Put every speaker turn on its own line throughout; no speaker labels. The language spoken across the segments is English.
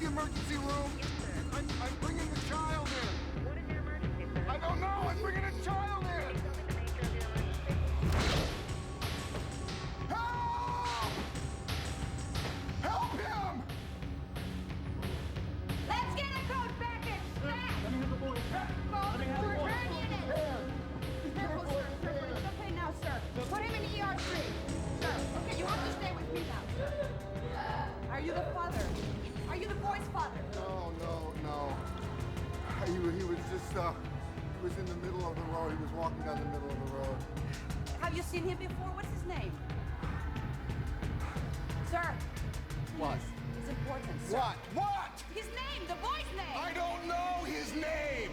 the emergency room?
Yes, sir.
I'm bringing the child in.
What is your emergency, sir?
I don't know. I'm bringing a child
Can you
in.
tell me the nature of your emergency?
Help! Help him!
Let's get a code package! Snap!
Let me have the boy.
Code return unit! Careful, sir. Careful. It's okay now, sir. Put him in ER 3. Sir, okay, you have to stay with me now, sir. Are you the father? Are you the boy's father?
No. He was just, he was in the middle of the road. He was walking down the middle of the road.
Have you seen him before? What's his name? Sir.
What?
Please. It's important, sir.
What?
His name, the boy's name.
I don't know his name.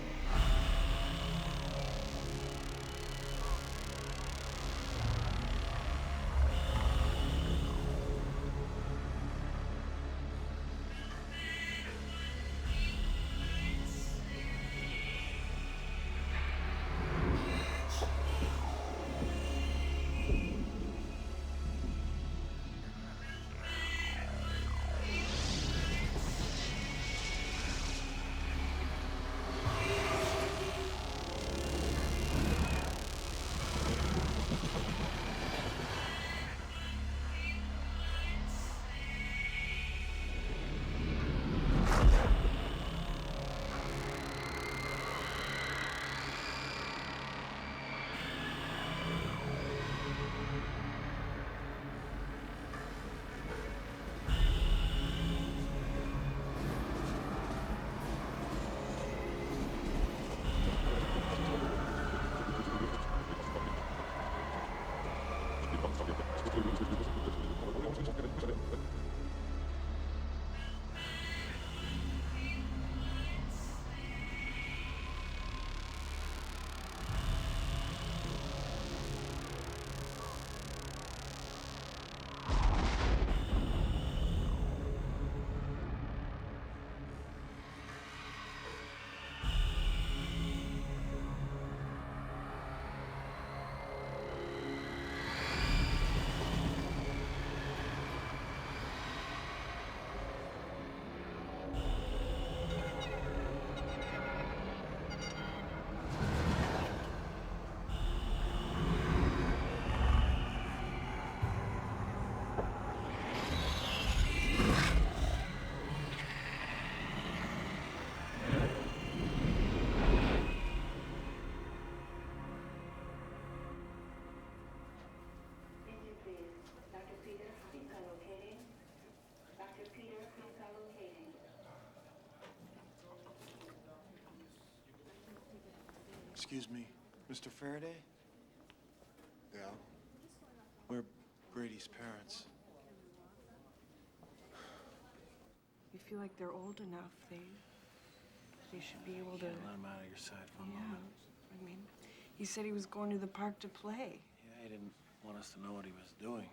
Excuse me, Mr. Faraday?
Yeah?
We're Brady's parents.
You feel like they're old enough. They should be able to.
Let him out of your sight for a
Yeah.
moment.
I mean, he said he was going to the park to play.
Yeah, he didn't want us to know what he was doing.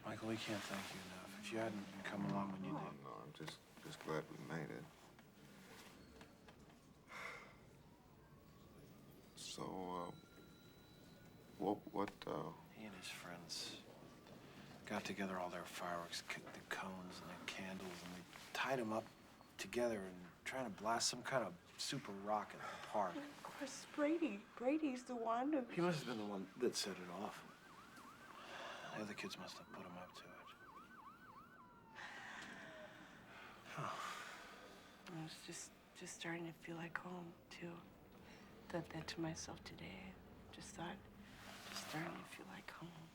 Michael, we can't thank you enough. If you hadn't come along when you did.
No, I'm just glad we made it. So, what,
He and his friends got together all their fireworks, kicked the cones and the candles, and they tied them up together and trying to blast some kind of super rocket in the park.
Of course, Brady. Brady's the one who...
He must have been the one that set it off. The other kids must have put him up to it.
I was just starting to feel like home, too. Thought that to myself today. Just starting to feel like home.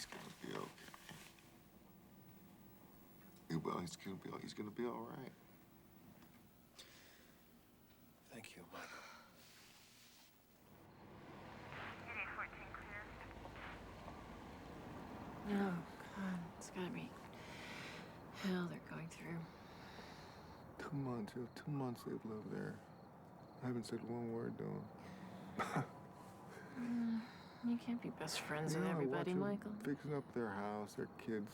he's gonna be okay. He will. He's gonna be all right.
Thank you, Michael.
Unit 14 clear.
Oh, God. It's gotta be hell they're going through.
2 months. 2 months they've lived there. I haven't said one word to him.
You can't be best friends with everybody, Michael.
Fixing up their house, their kids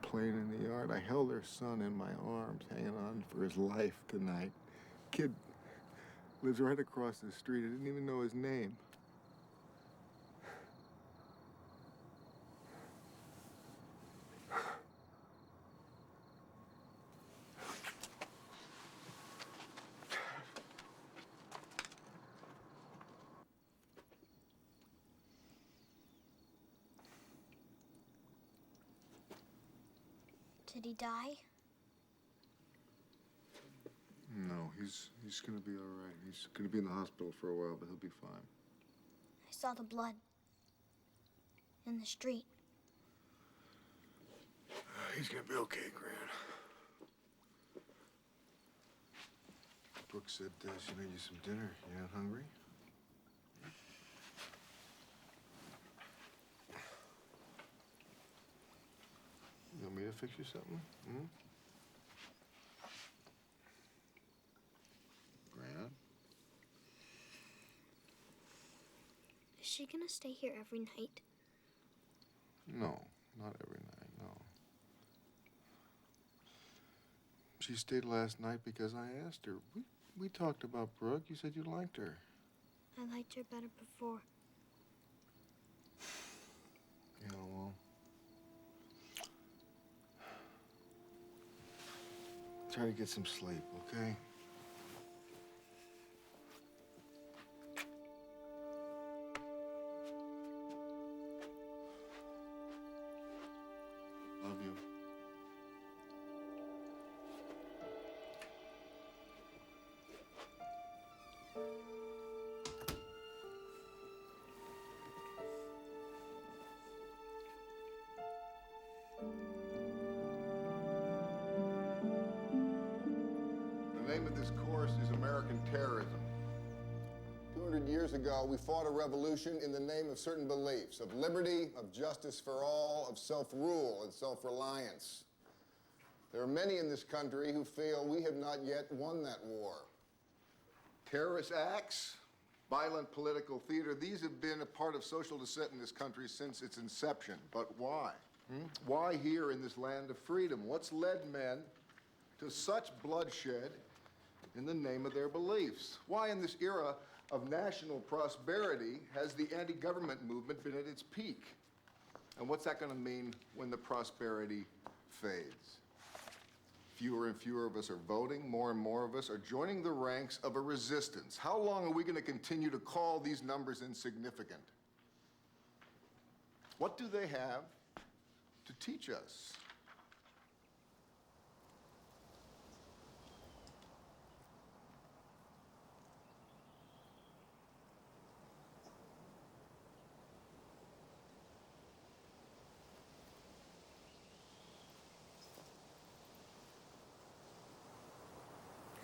playing in the yard. I held their son in my arms, hanging on for his life tonight. Kid lives right across the street. I didn't even know his name.
Did he die?
No, he's gonna be all right. He's gonna be in the hospital for a while, but he'll be fine.
I saw the blood in the street.
He's gonna be okay, Grant. Brooke said she made you some dinner. You not hungry? You want me to fix you something? Hmm? Grant?
Is she gonna stay here every night?
No, not every night, no. She stayed last night because I asked her. We talked about Brooke. You said you liked her.
I liked her better before.
Yeah, well. Try to get some sleep, okay? Love you. The name of this course is American Terrorism. 200 years ago, we fought a revolution in the name of certain beliefs, of liberty, of justice for all, of self-rule and self-reliance. There are many in this country who feel we have not yet won that war. Terrorist acts, violent political theater, these have been a part of social dissent in this country since its inception. But why? Why here in this land of freedom? What's led men to such bloodshed in the name of their beliefs? Why in this era of national prosperity has the anti-government movement been at its peak? And what's that going to mean when the prosperity fades? Fewer and fewer of us are voting, more and more of us are joining the ranks of a resistance. How long are we going to continue to call these numbers insignificant? What do they have to teach us?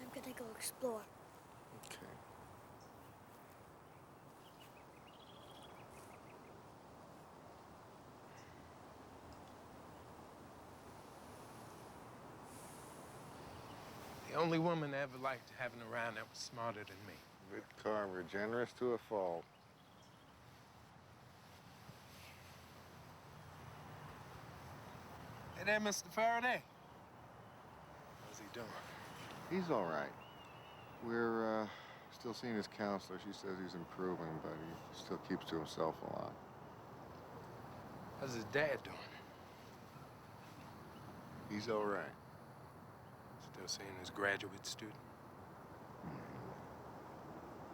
I'm gonna go explore.
Okay.
The only woman I ever liked having around that was smarter than me.
Good Carver, generous to a fault.
Hey there, Mr. Faraday. How's he doing?
He's all right. We're still seeing his counselor. She says he's improving, but he still keeps to himself a lot.
How's his dad doing?
He's all right.
Still seeing his graduate student?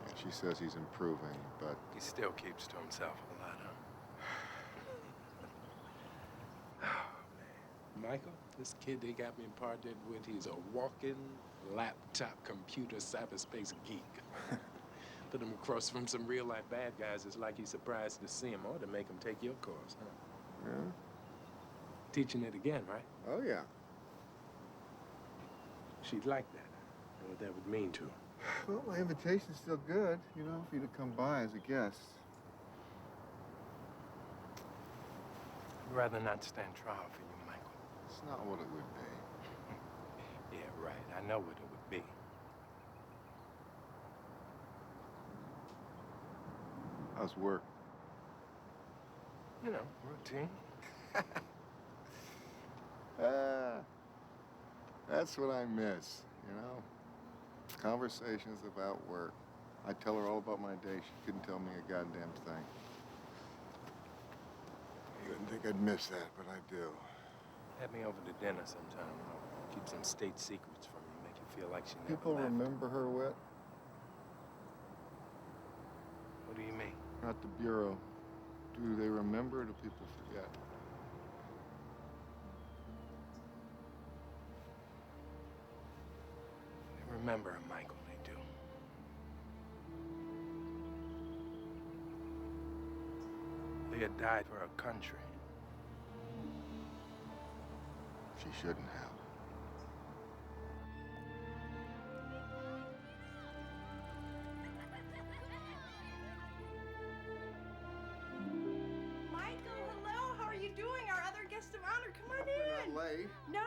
Yeah, she says he's improving, but...
He still keeps to himself a lot, huh? Oh, man. Michael, this kid they got me partnered with, he's a walking laptop computer cyberspace geek. Put him across from some real-life bad guys, it's like he's surprised to see him or to make him take your course, huh?
Yeah?
Teaching it again, right?
Oh, yeah.
She'd like that. Know what that would mean to her.
Well, my invitation's still good, you know, for you to come by as a guest.
I'd rather not stand trial for you, Michael.
It's not what it would be.
Yeah, right. I know what it would be.
How's work?
You know, routine.
That's what I miss, you know? Conversations about work. I tell her all about my day. She couldn't tell me a goddamn thing. You wouldn't think I'd miss that, but I do.
Have me over to dinner sometime. I'll keep some state secrets from you, make you feel like she never
People
left.
remember her, Whit?
What do you mean?
Not the Bureau. Do they remember or do people forget?
remember him, Michael, they do. They had died for a country.
She shouldn't have.
Michael, hello. How are you doing? Our other guest of honor. Come on
We're
in.
not late.
No.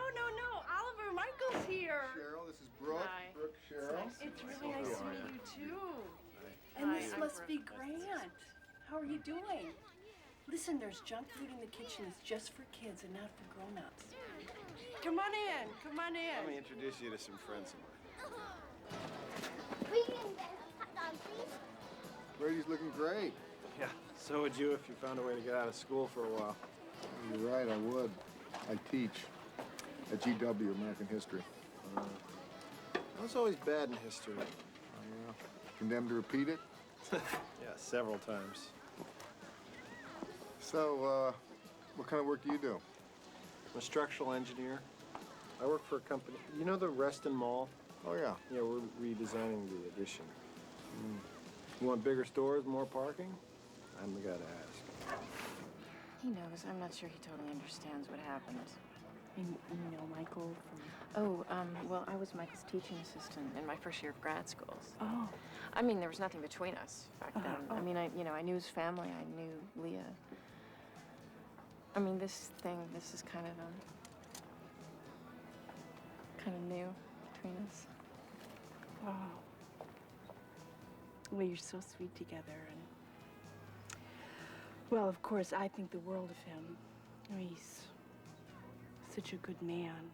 Oliver, Michael's here.
Cheryl, this is Brooke.
Hi.
Brooke, Cheryl.
It's really nice to meet you too. And this
Hi.
must be Grant. How are you doing? Listen, there's junk food in the kitchen. It's just for kids and not for grown-ups. Come on in. Come on in.
Let me introduce you to some friends of mine.
We can get a hot dog, please.
Brady's looking great.
Yeah, so would you if you found a way to get out of school for a while.
You're right, I would. I teach at GW, American History.
I was always bad in history.
Yeah. Condemned to repeat it?
Yeah, several times.
So, what kind of work do you do?
I'm a structural engineer. I work for a company. You know the Reston Mall?
Oh, yeah.
Yeah, we're redesigning the addition. You want bigger stores, more parking? I'm the guy to ask.
He knows. I'm not sure he totally understands what happened.
And you know Michael from...
Oh, well, I was Mike's teaching assistant in my first year of grad school.
Oh.
I mean, there was nothing between us back then. I mean, I knew his family. I knew Leah. I mean, this is kind of new between us.
Oh. Well, you're so sweet together, and... Well, of course, I think the world of him. I mean, he's such a good man.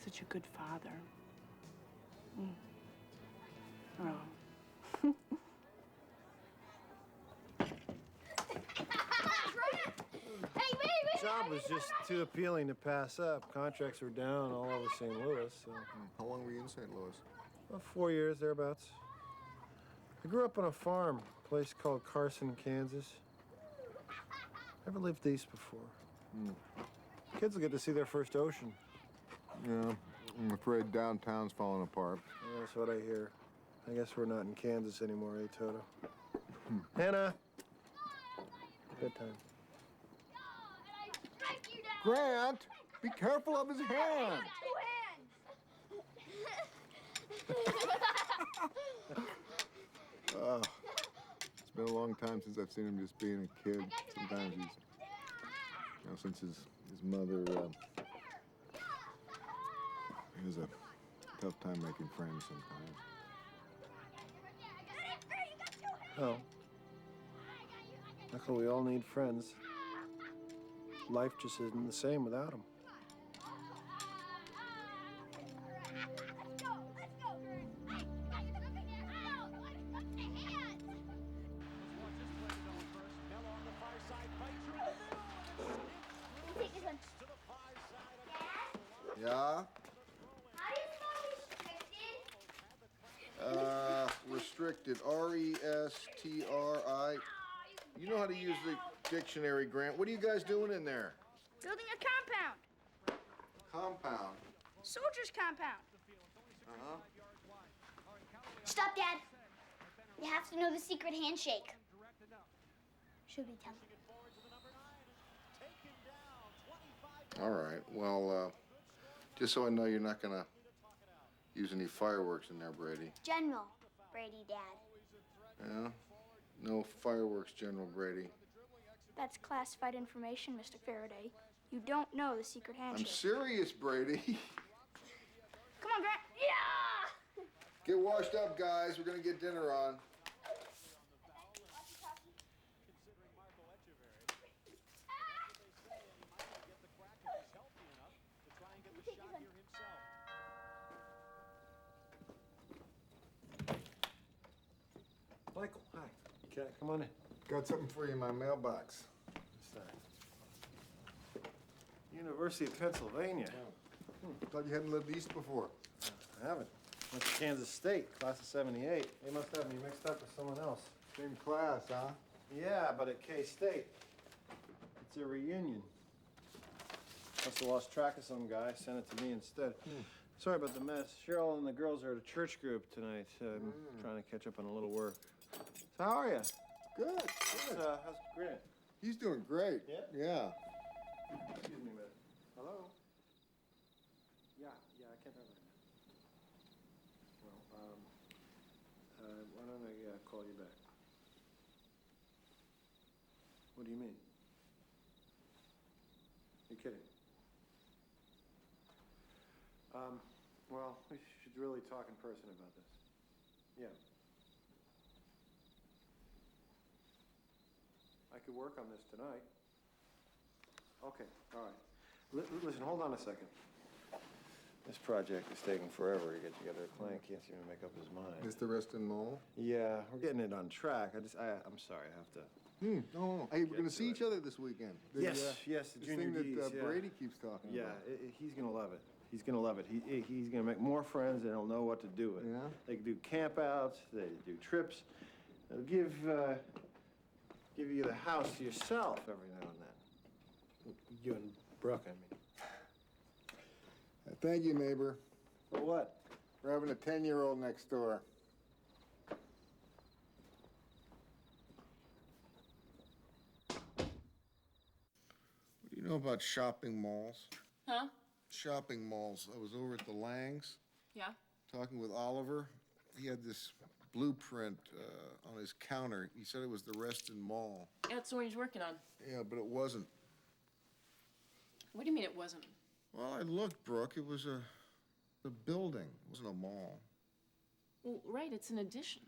Such a good father. Oh.
The job was just too appealing to pass up. Contracts were down all over St. Louis, so...
How long were you in St. Louis?
Well, 4 years, thereabouts. I grew up on a farm, a place called Carson, Kansas. Never lived east before. Kids will get to see their first ocean.
Yeah, I'm afraid downtown's falling apart.
Yeah, that's what I hear. I guess we're not in Kansas anymore, eh, Toto? Hannah! Bedtime.
Grant, be careful of his hand. It's been a long time since I've seen him just being a kid. Sometimes he's, since his mother, he has a tough time making friends sometimes.
Oh. Michael, we all need friends. Life just isn't the same without them.
Yeah? Restricted. R-E-S-T-R-I. You know how to use the dictionary, Grant. What are you guys doing in there?
Building a compound.
Compound.
Soldiers' compound.
Uh-huh.
Stop, Dad. You have to know the secret handshake. Should we tell him?
All right. Well, just so I know you're not gonna use any fireworks in there, Brady.
General Brady, Dad.
Yeah? No fireworks, General Brady.
That's classified information, Mr. Faraday. You don't know the secret
I'm
handshake.
serious, Brady.
Come on, Grant. Yeah!
Get washed up, guys. We're gonna get dinner on.
Michael, hi. Okay, come on in.
Got something for you in my mailbox.
What's that? University of Pennsylvania.
Thought you hadn't lived east before.
I haven't. Went to Kansas State, class of 78. They must have me mixed up with someone else.
Same class, huh?
Yeah, but at K-State. It's a reunion. Must have lost track of some guy, sent it to me instead.
Sorry about the mess. Cheryl and the girls are at a church group tonight. I'm trying to catch up on a little work. So how are you?
Good.
How's Grant?
He's doing great.
Yeah?
Yeah.
Excuse me a minute. Hello? Yeah, I can't talk right now. Well, why don't I call you back? What do you mean? You're kidding. Well, we should really talk in person about this. Yeah. I could work on this tonight. Okay, all right. Listen, hold on a second. This project is taking forever to get together. The client can't seem to make up his mind.
Is the rest in Mall?
Yeah, we're getting it on track. I'm sorry, I have to.
No. Hey, we're gonna see each other this weekend.
Yes, the
this
junior
thing that
Ds, yeah.
Brady keeps talking
Yeah,
about.
he's gonna love it. He's gonna love it. He's gonna make more friends and he'll know what to do with.
Yeah?
They can do campouts, they do trips. They'll give you the house to yourself every now and then. You and Brooke, I mean.
Thank you, neighbor.
For what?
We're having a 10-year-old next door. What do you know about shopping malls?
Huh?
Shopping malls. I was over at the Langs
Yeah.
talking with Oliver. He had this blueprint on his counter. He said it was the Reston Mall.
That's the one he's working on.
Yeah, but it wasn't.
What do you mean it wasn't?
Well, I looked, Brooke. It was a building. It wasn't a mall.
Well, right, it's an addition.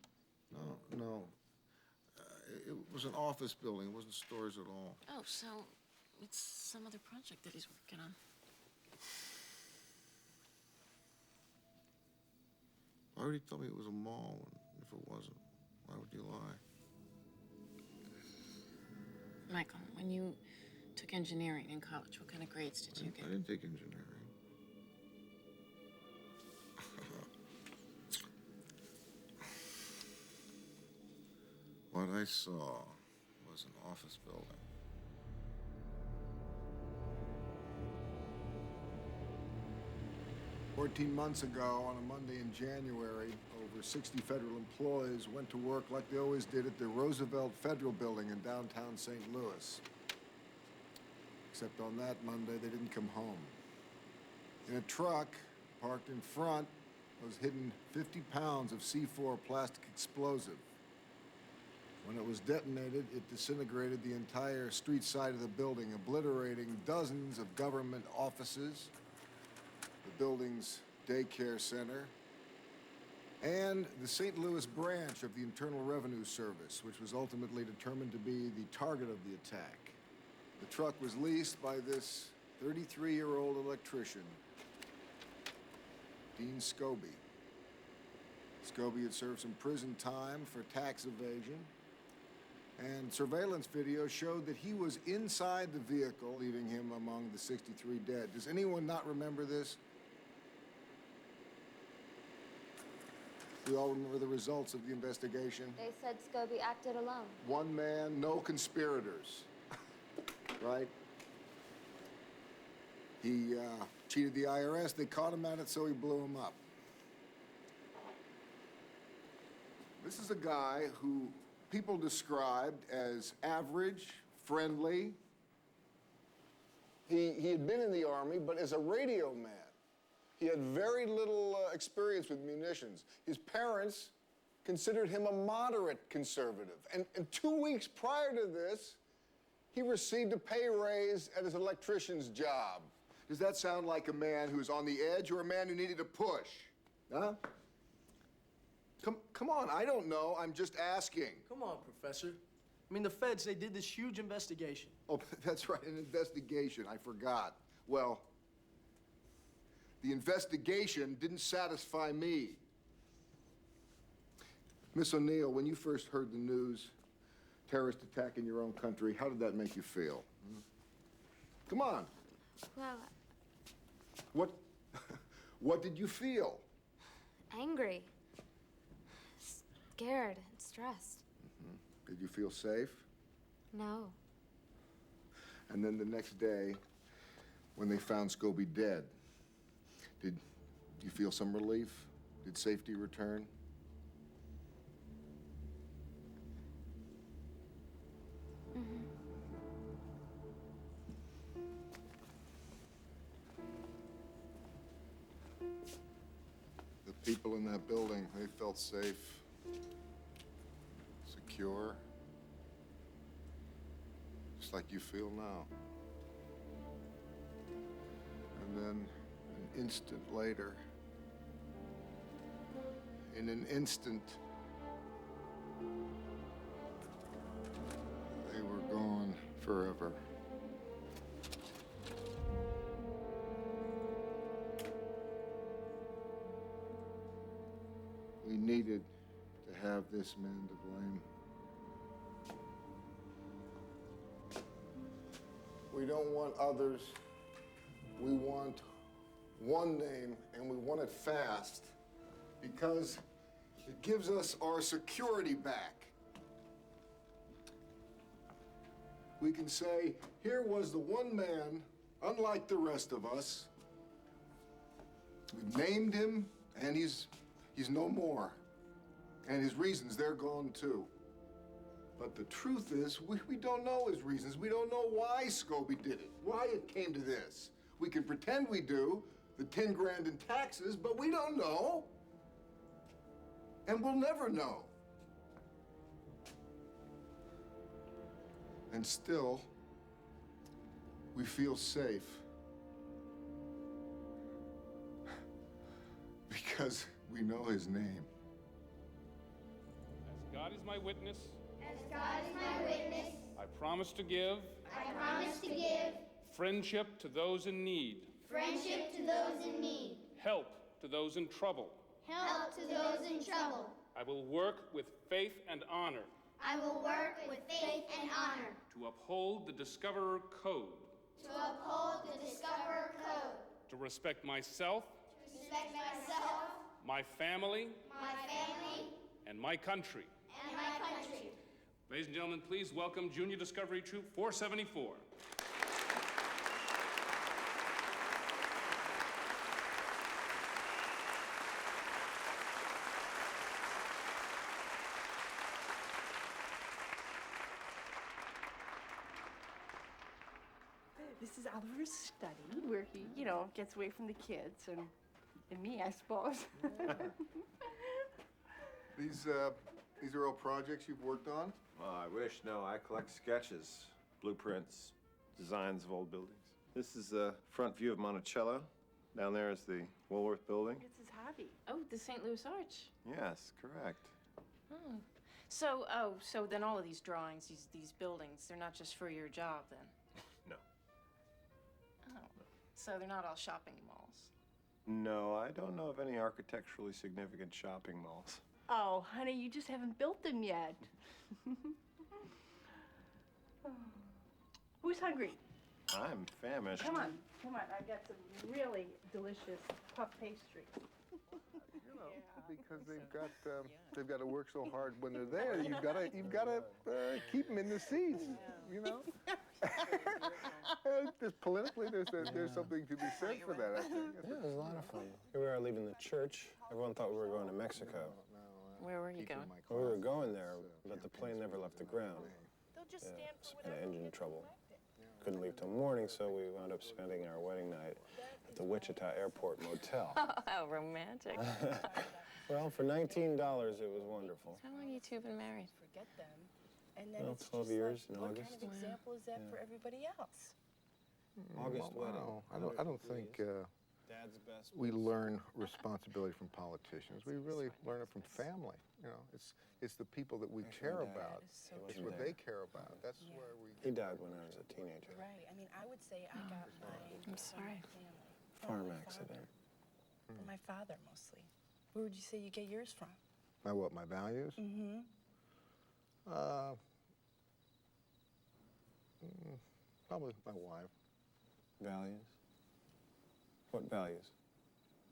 No. It was an office building. It wasn't stores at all.
Oh, so it's some other project that he's working on.
Why would he tell me it was a mall if it wasn't? Why would you lie?
Michael, when you took engineering in college, what kind of grades did you get?
I didn't take engineering. What I saw was an office building. "14 months ago, on a Monday in January, over 60 federal employees went to work like they always did at the Roosevelt Federal Building in downtown St. Louis. Except on that Monday, they didn't come home. In a truck parked in front was hidden 50 pounds of C4 plastic explosive. When it was detonated, it disintegrated the entire street side of the building, obliterating dozens of government offices, the building's daycare center, and the St. Louis branch of the Internal Revenue Service, which was ultimately determined to be the target of the attack. The truck was leased by this 33-year-old electrician, Dean Scobie. Scobie had served some prison time for tax evasion, and surveillance video showed that he was inside the vehicle, leaving him among the 63 dead. Does anyone not remember this? We all remember the results of the investigation.
They said Scobie acted alone.
One man, no conspirators. Right? He cheated the IRS. They caught him at it, so he blew him up. This is a guy who people described as average, friendly. He had been in the Army, but as a radio man. He had very little experience with munitions. His parents considered him a moderate conservative. And 2 weeks prior to this, he received a pay raise at his electrician's job. Does that sound like a man who's on the edge or a man who needed a push? Huh? Come on, I don't know. I'm just asking.
Come on, Professor. I mean, the feds, they did this huge investigation.
Oh, that's right, an investigation. I forgot. Well, the investigation didn't satisfy me. Miss O'Neill, when you first heard the news, terrorist attack in your own country, how did that make you feel? Come on.
Well,
What did you feel?
angry, scared, and stressed.
Did you feel safe?
No.
And then the next day, when they found Scobie dead, Do you feel some relief? Did safety return? The people in that building, they felt safe, secure, just like you feel now. And then an instant later, in an instant, they were gone forever. We needed to have this man to blame. We don't want others. We want one name, and we want it fast because it gives us our security back. We can say, here was the one man, unlike the rest of us. We've named him, and he's no more. And his reasons, they're gone too. But the truth is, we don't know his reasons. We don't know why Scobie did it, why it came to this. We can pretend we do, the 10 grand in taxes, but we don't know. And we'll never know. And still, we feel safe. Because we know his name.
As God is my witness,
As God is my witness,
I promise to give friendship to those in need,
friendship to those in need,
help to those in trouble.
help to those in trouble.
I will work with faith and honor
I will work with faith and honor
to uphold the Discoverer Code,
to uphold the Discoverer Code,
to respect myself,
to respect myself,
my family,
and
my country.
country.
Ladies and gentlemen, please welcome Junior Discovery Troop 474.
This is Oliver's study, where he, gets away from the kids and me, I suppose.
These are all projects you've worked on?
Oh, I wish. No, I collect sketches, blueprints, designs of old buildings. This is the front view of Monticello. Down there is the Woolworth building.
It's his hobby.
Oh, the St. Louis Arch.
Yes, correct.
Oh. So then all of these drawings, these buildings, they're not just for your job then?
No.
Oh. So they're not all shopping malls?
No, I don't know of any architecturally significant shopping malls.
Oh, honey, you just haven't built them yet. Who's hungry?
I'm famished.
Come on. I got some really delicious puff pastry.
Because they've got to work so hard when they're there. You've got to keep them in the seats. Politically, there's something to be said for that. I think.
Yeah, it was a lot of fun. Here we are leaving the church. Everyone thought we were going to Mexico.
Where were you going?
Well, we were going there, but the plane never left the ground. It's been engine trouble. Couldn't leave till morning, so we wound up spending our wedding night at the Wichita Airport Motel.
Oh, how romantic.
Well, for $19, it was wonderful.
How long have you two been married?
Forget them. And then
Well,
it's
12
just
years
like,
in
what
August.
kind of example is that for everybody else?
August wedding.
Well, I don't think
Dad's best.
we learn responsibility from politicians. We really learn it from family. It's the people that we care about. It's what they care about. That's where we.
He died when I was a teenager.
Right. I mean, I would say I got my
I'm sorry.
family
Farm
my
accident.
father. From my father, mostly. Where would you say you get yours from?
My values?
Mm-hmm.
Probably my wife.
Values? What values?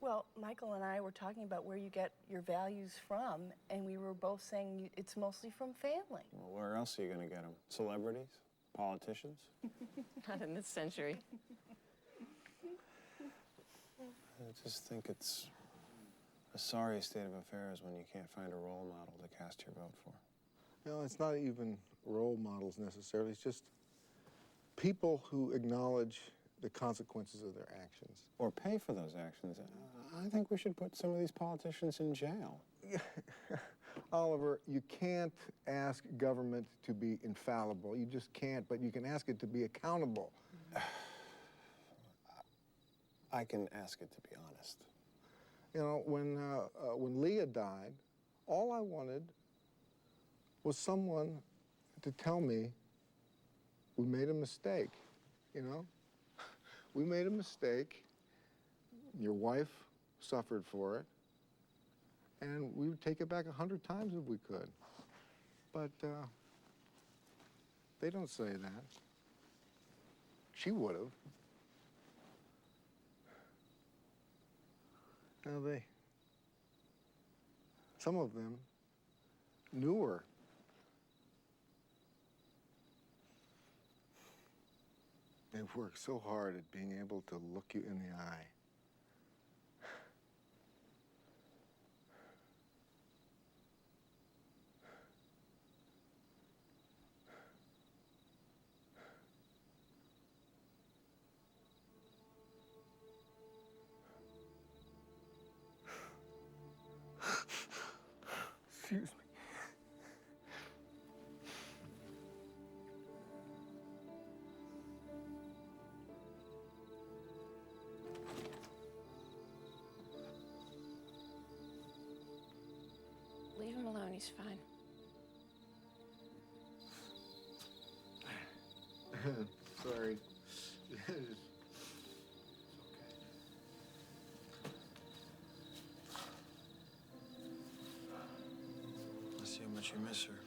Well, Michael and I were talking about where you get your values from, and we were both saying it's mostly from family.
Well, where else are you going to get them? Celebrities? Politicians?
Not in this century.
I just think it's a sorry state of affairs when you can't find a role model to cast your vote for.
No, it's not even role models necessarily. It's just people who acknowledge the consequences of their actions.
Or pay for those actions. I think we should put some of these politicians in jail.
Oliver, you can't ask government to be infallible. You just can't, but you can ask it to be accountable.
I can ask it to be honest.
You know, when Leah died, all I wanted was someone to tell me we made a mistake, you know? We made a mistake. Your wife suffered for it. And we would take it back 100 times if we could. But they don't say that. She would have. Now some of them knew her. They've worked so hard at being able to look you in the eye. Excuse me.
Leave him alone, he's fine.
Sorry.
Let's see how much you miss her.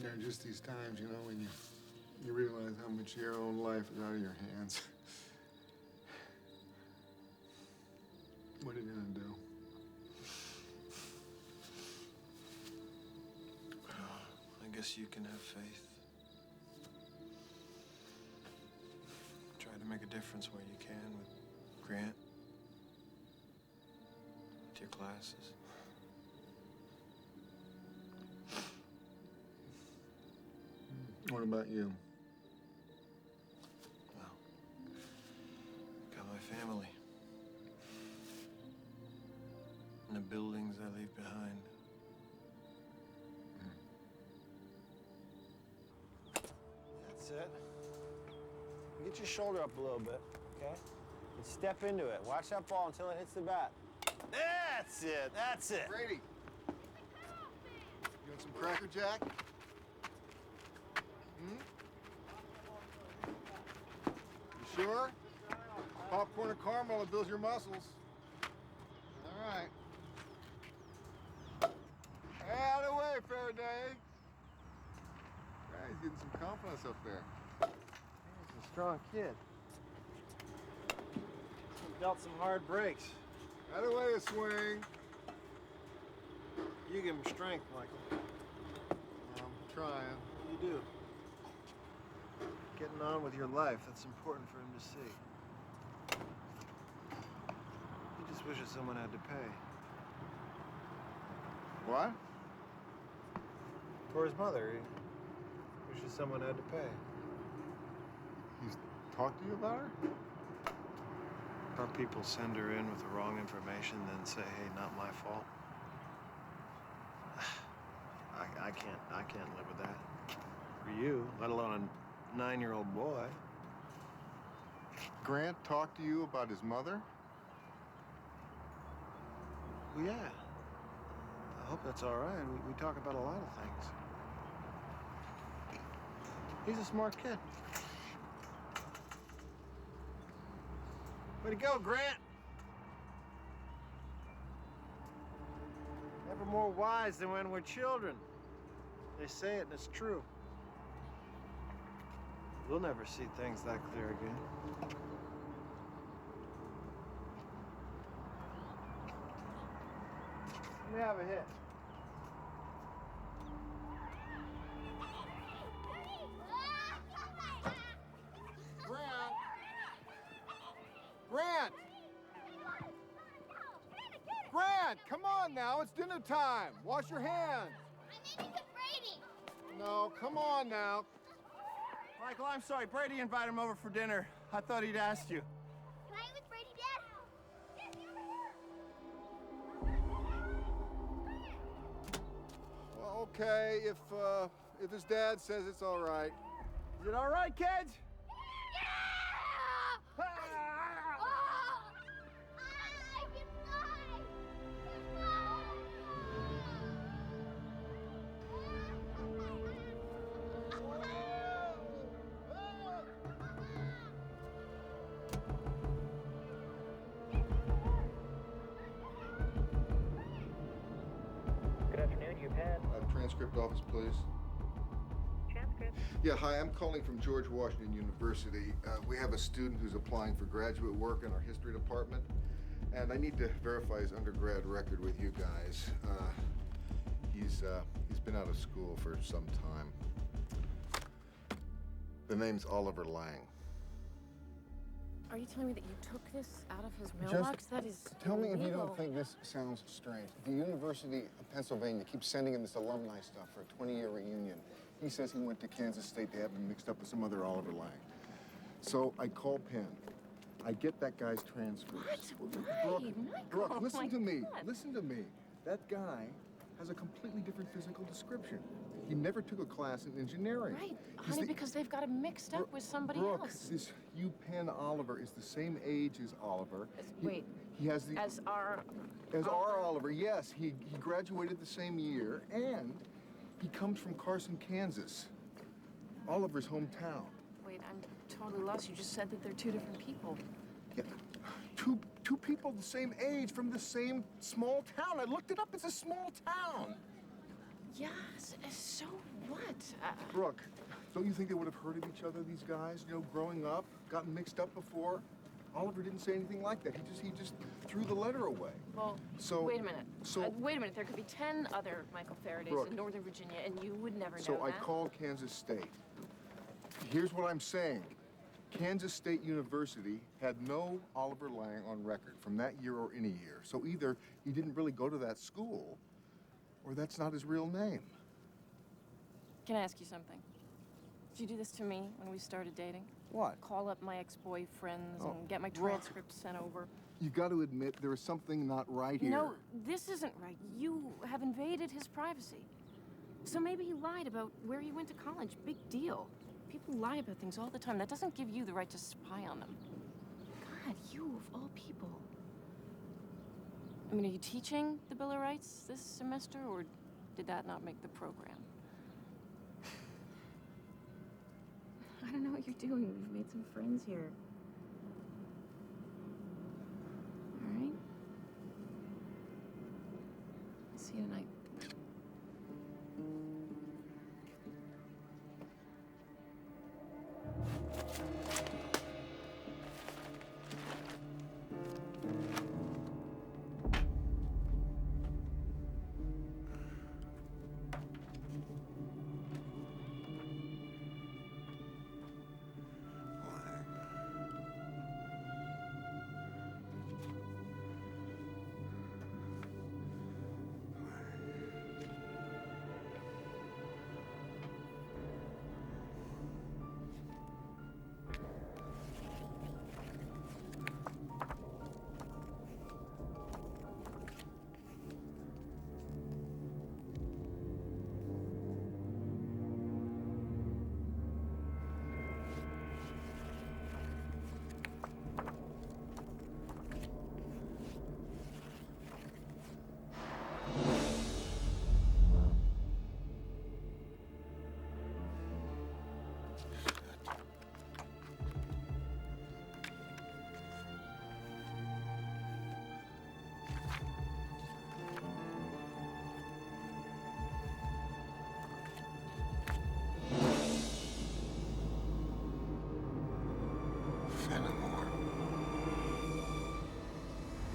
There are just these times, you know, when you realize how much your own life is out of your hands. What are you gonna do?
I guess you can have faith. Try to make a difference where you can with Grant, with your classes.
What about you?
Well, got my family. And the buildings I leave behind.
That's it. Get your shoulder up a little bit, okay? And step into it. Watch that ball until it hits the bat. That's it. That's it.
Brady, you want some Cracker Jack? You sure? Popcorn and caramel, it builds your muscles. All right. Out of the way, Faraday. Yeah, he's getting some confidence up there.
He's a strong kid. He dealt some hard breaks.
Out of the way, a swing.
You give him strength, Michael.
I'm trying.
You do. Getting on with your life, that's important for him to see. He just wishes someone had to pay.
What?
For his mother, he wishes someone had to pay.
He's talked to you about her?
Our people send her in with the wrong information, then say, hey, not my fault. I can't live with that. For you, let alone a 9-year-old boy.
Grant talked to you about his mother?
Well, yeah. I hope that's all right. We talk about a lot of things. He's a smart kid. Way to go, Grant! Never more wise than when we're children. They say it, and it's true. We'll never see things that clear again. Let me have a hit.
Grant! on now, it's dinner time. Wash your hands.
I'm eating with Brady.
No, come on now.
Michael, I'm sorry. Brady invited him over for dinner. I thought he'd asked you.
Can I eat with Brady, Dad? Daddy, over here.
Well, okay, if his dad says it's all right.
Is it all right, kids?
Yeah! Oh! I can fly!
Good afternoon, you've had...
Transcript office, please.
Transcript.
Yeah, hi, I'm calling from George Washington University. We have a student who's applying for graduate work in our history department, and I need to verify his undergrad record with you guys. He's been out of school for some time. The name's Oliver Lang.
Are you telling me that you took this out of his mailbox? That is
Tell me if you
illegal.
don't think this sounds strange. The University of Pennsylvania keeps sending him this alumni stuff for a 20-year reunion. He says he went to Kansas State. They have him mixed up with some other Oliver Lang. So I call Penn. I get that guy's transcripts.
What? Why?
Brooke,
Michael,
listen
my
to me.
God.
Listen to me. That guy has a completely different physical description. He never took a class in engineering.
Right,
He's
honey, because they've got him mixed up with somebody
Brooke,
else.
this Penn Oliver is the same age as Oliver.
Wait.
He has the...
As our
Oliver, yes. He graduated the same year, and he comes from Carson, Kansas. Oliver's hometown.
Wait, I'm totally lost. You just said that they're two different people.
Yeah. Two people the same age from the same small town. I looked it up. It's a small town.
Yes, so what?
Brooke, don't you think they would have heard of each other, these guys? You know, growing up, gotten mixed up before? Oliver didn't say anything like that. He just threw the letter away.
Well,
So-
wait a minute.
so-
Wait a minute. There could be 10 other Michael Faradays
Brooke.
in Northern Virginia, and you would never know
So I
that.
called Kansas State. Here's what I'm saying. Kansas State University had no Oliver Lang on record from that year or any year. So either he didn't really go to that school, or that's not his real name.
Can I ask you something? Did you do this to me when we started dating?
What?
Call up my ex-boyfriends
Oh,
and get my
Brooke.
transcripts sent over?
You got to admit there is something not right here.
No, this isn't right. You have invaded his privacy. So maybe he lied about where he went to college. Big deal. People lie about things all the time. That doesn't give you the right to spy on them. God, you of all people. I mean, are you teaching the Bill of Rights this semester, or did that not make the program? I don't know what you're doing. We've made some friends here. All right? I'll see you tonight.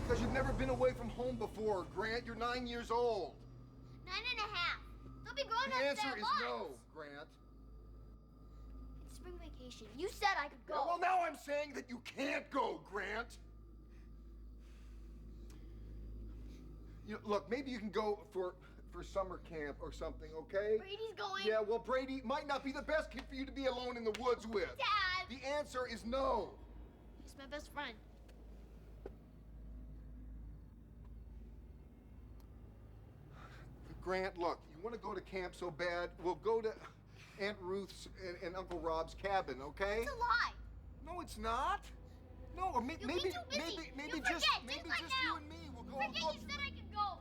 Because you've never been away from home before, Grant. You're 9 years old.
9 and a half. They'll be grown
The
up
answer
their
is
lives.
no, Grant.
It's spring vacation. You said I could go.
Yeah, well, now I'm saying that you can't go, Grant. Look, maybe you can go for summer camp or something, okay?
Brady's going.
Yeah, well, Brady might not be the best kid for you to be alone in the woods with.
Dad!
The answer is no.
He's my best friend.
Grant, look, you want to go to camp so bad, we'll go to Aunt Ruth's and Uncle Rob's cabin, okay?
It's a lie.
No, it's not. No, or maybe
You'll be too busy.
maybe
You
just
forget,
maybe
like
just
now.
you and me. We'll go.
Forget you said I could go.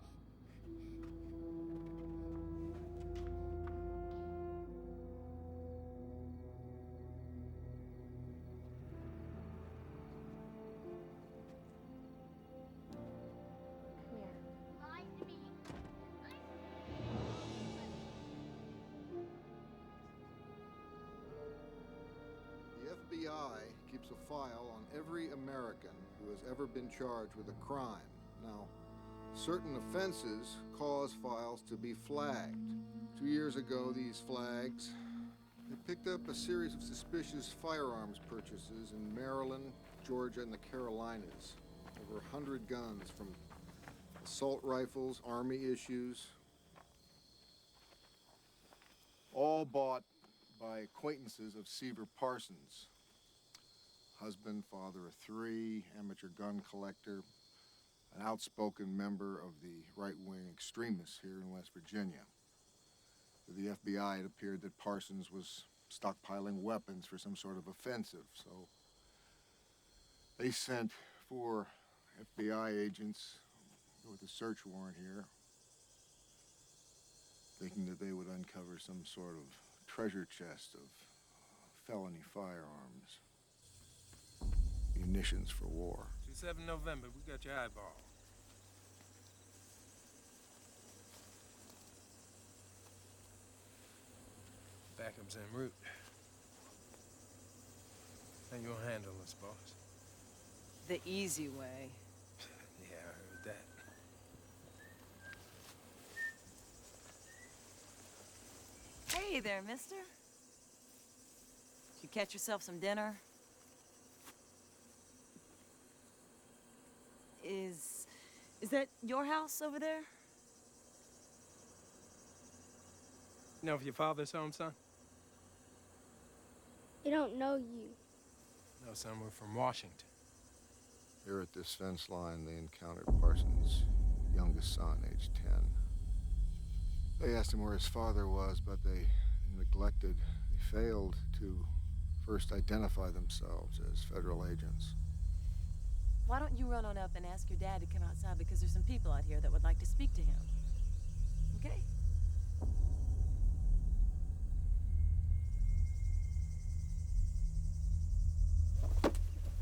Lies to me.
The FBI keeps a file on every American who has ever been charged with a crime. Now, certain offenses cause files to be flagged. 2 years ago, these flags, they picked up a series of suspicious firearms purchases in Maryland, Georgia, and the Carolinas. Over 100 guns, from assault rifles, Army issues, all bought by acquaintances of Seaver Parsons. Husband, father of 3, amateur gun collector, an outspoken member of the right-wing extremists here in West Virginia. To the FBI, it appeared that Parsons was stockpiling weapons for some sort of offensive, so they sent 4 FBI agents with a search warrant here, thinking that they would uncover some sort of treasure chest of felony firearms, munitions for war.
27 November, we got your eyeball. Backup's en route. How you gonna handle this, boss?
The easy way.
Yeah, I heard that.
Hey there, mister. Did you catch yourself some dinner? Is that your house over there?
You know if your father's home, son?
I don't know you.
No, son, we're from Washington.
Here at this fence line, they encountered Parsons' youngest son, age 10. They asked him where his father was, but they failed to first identify themselves as federal agents.
Why don't you run on up and ask your dad to come outside, because there's some people out here that would like to speak to him. Okay?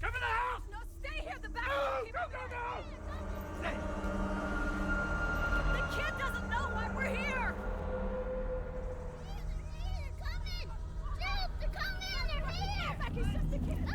Come in the house! No, stay here. The back door.
No!
The kid doesn't know why we're here.
They're coming! Dude, they're coming! They're here!
Back, he's just a kid.
No!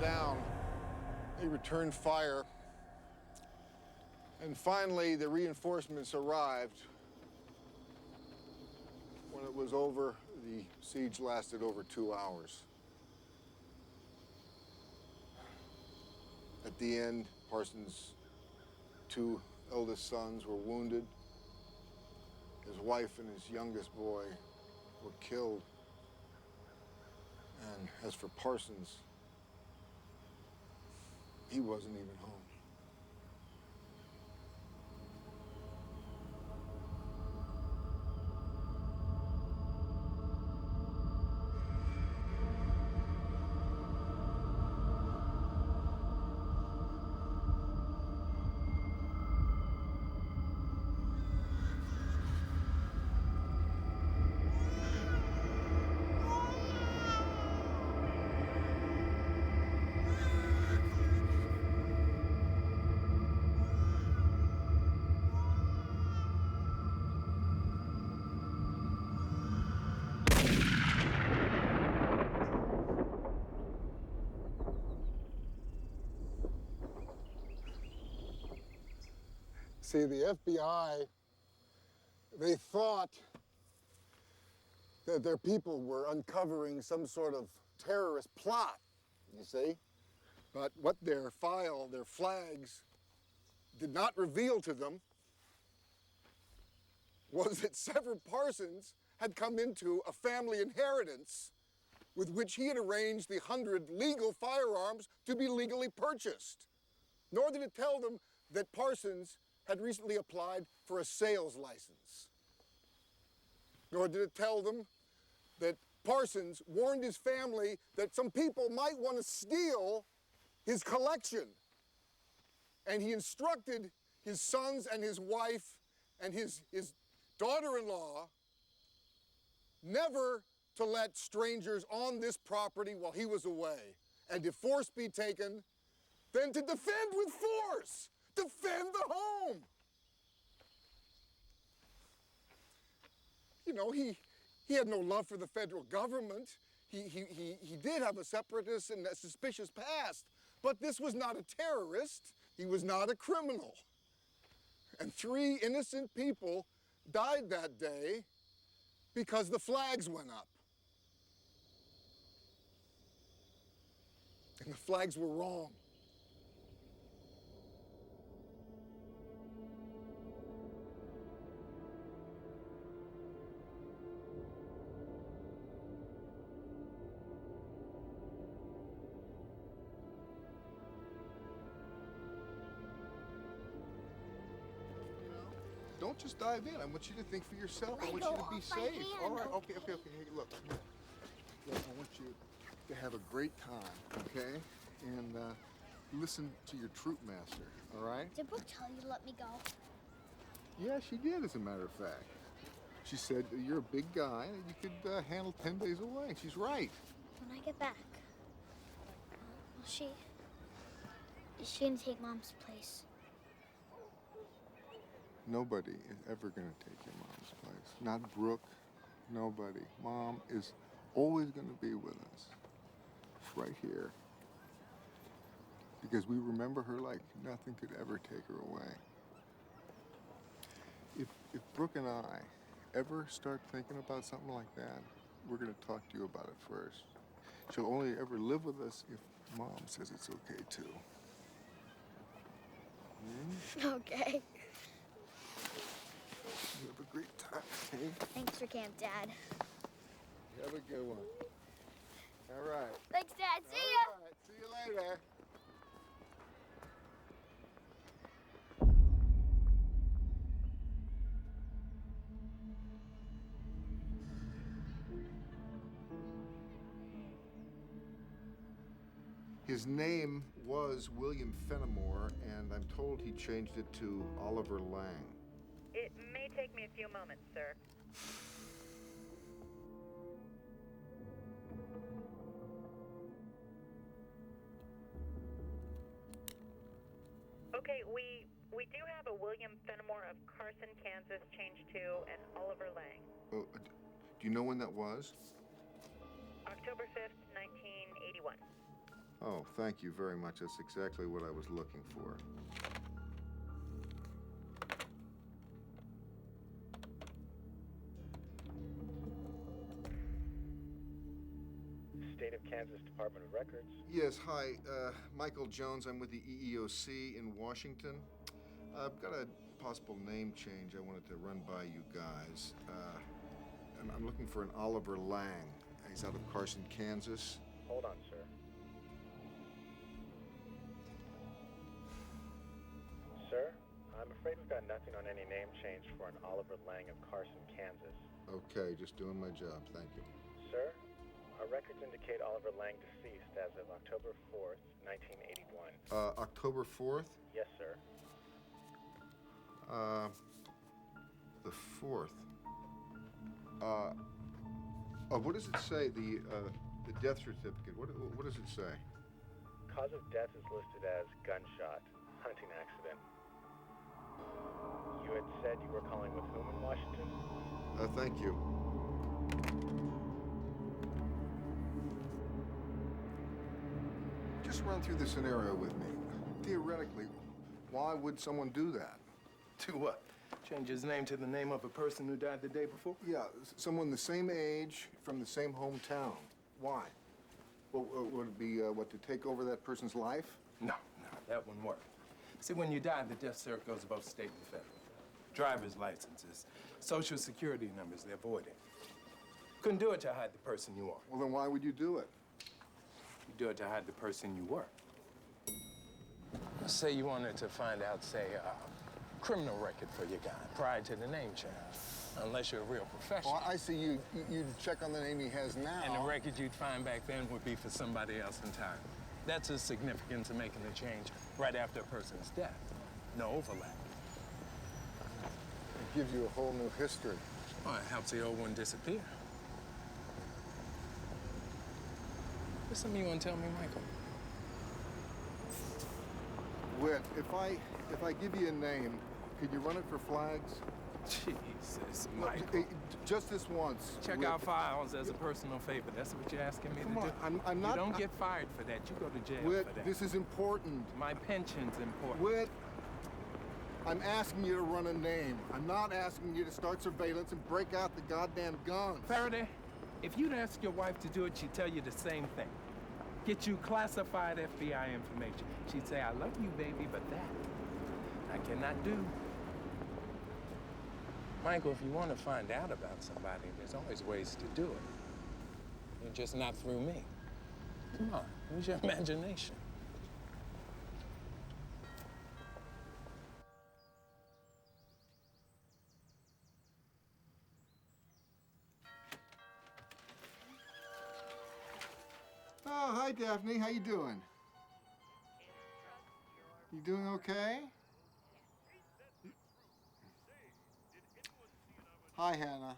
Down, they returned fire, and finally the reinforcements arrived. When it was over, the siege lasted over 2 hours. At the end, Parsons' 2 eldest sons were wounded. His wife and his youngest boy were killed. And as for Parsons, he wasn't even home. See, the FBI, they thought that their people were uncovering some sort of terrorist plot, you see? But what their file, their flags, did not reveal to them was that Sever Parsons had come into a family inheritance with which he had arranged the 100 legal firearms to be legally purchased. Nor did it tell them that Parsons had recently applied for a sales license. Nor did it tell them that Parsons warned his family that some people might want to steal his collection. And he instructed his sons and his wife and his daughter-in-law never to let strangers on this property while he was away. And if force be taken, then to defend with force. Defend the home. You know, he had no love for the federal government. He did have a separatist and a suspicious past, but this was not a terrorist. He was not a criminal. And 3 innocent people died that day because the flags went up. And the flags were wrong. Don't just dive in. I want you to think for yourself. I want you to be safe. All right, okay. Hey, look. Look, I want you to have a great time, okay? And listen to your troop master, all right?
Did Brooke tell you to let me go?
Yeah, she did, as a matter of fact. She said you're a big guy and you could handle 10 days away. She's right.
When I get back, is she gonna take Mom's place?
Nobody is ever going to take your mom's place. Not Brooke, nobody. Mom is always going to be with us. Right here. Because we remember her like nothing could ever take her away. If Brooke and I ever start thinking about something like that, we're going to talk to you about it first. She'll only ever live with us if Mom says it's okay too.
Okay.
You have a great time, okay?
Thanks for camp, Dad.
Have a good one. All right.
Thanks, Dad. See ya.
All right. See you later. His name was William Fenimore, and I'm told he changed it to Oliver Lang.
It may take me a few moments, sir. Okay, we do have a William Fenimore of Carson, Kansas, changed to an Oliver Lang.
Oh, do you know when that was?
October 5th, 1981.
Oh, thank you very much. That's exactly what I was looking for.
State of Kansas Department of Records.
Yes, hi. Michael Jones. I'm with the EEOC in Washington. I've got a possible name change I wanted to run by you guys. I'm looking for an Oliver Lang. He's out of Carson, Kansas.
Hold on, sir. Sir, I'm afraid we've got nothing on any name change for an Oliver Lang of Carson, Kansas.
Okay, just doing my job. Thank you.
Sir, our records indicate Oliver Lang deceased as of October 4th, 1981.
October 4th?
Yes, sir.
The 4th. What does it say? The death certificate. What does it say?
Cause of death is listed as gunshot, hunting accident. You had said you were calling with whom in Washington?
Thank you. Just run through the scenario with me. Theoretically, why would someone do that?
Do what? Change his name to the name of a person who died the day before?
Yeah, someone the same age from the same hometown. Why? Well, would it be, what, to take over that person's life?
No, that wouldn't work. See, when you die, the death cert goes above state and federal. Driver's licenses, social security numbers, they're voided. Couldn't do it to hide the person you are.
Well, then why would you do it?
You do it to hide the person you were. Let's say you wanted to find out, say, criminal record for your guy prior to the name change. Unless you're a real professional.
Well, I see you'd check on the name he has now.
And the record you'd find back then would be for somebody else entirely. That's the significance of making the change right after a person's death. No overlap.
It gives you a whole new history.
Well, it helps the old one disappear. What's something you want to tell me, Michael?
Whit, if I give you a name, could you run it for flags?
Jesus, Michael.
Just this once.
Check our files as a personal favor. That's what you're asking me to do?
I'm not...
You don't get fired for that. You go to jail
Whit,
for that.
this is important.
My pension's important.
Whit, I'm asking you to run a name. I'm not asking you to start surveillance and break out the goddamn guns.
Faraday, if you'd ask your wife to do it, she'd tell you the same thing. Get you classified FBI information. She'd say, I love you, baby, but that I cannot do. Michael, if you want to find out about somebody, there's always ways to do it. And just not through me. Come on, use your imagination.
Oh, hi, Daphne. How you doing? You doing okay? Hi, Hannah.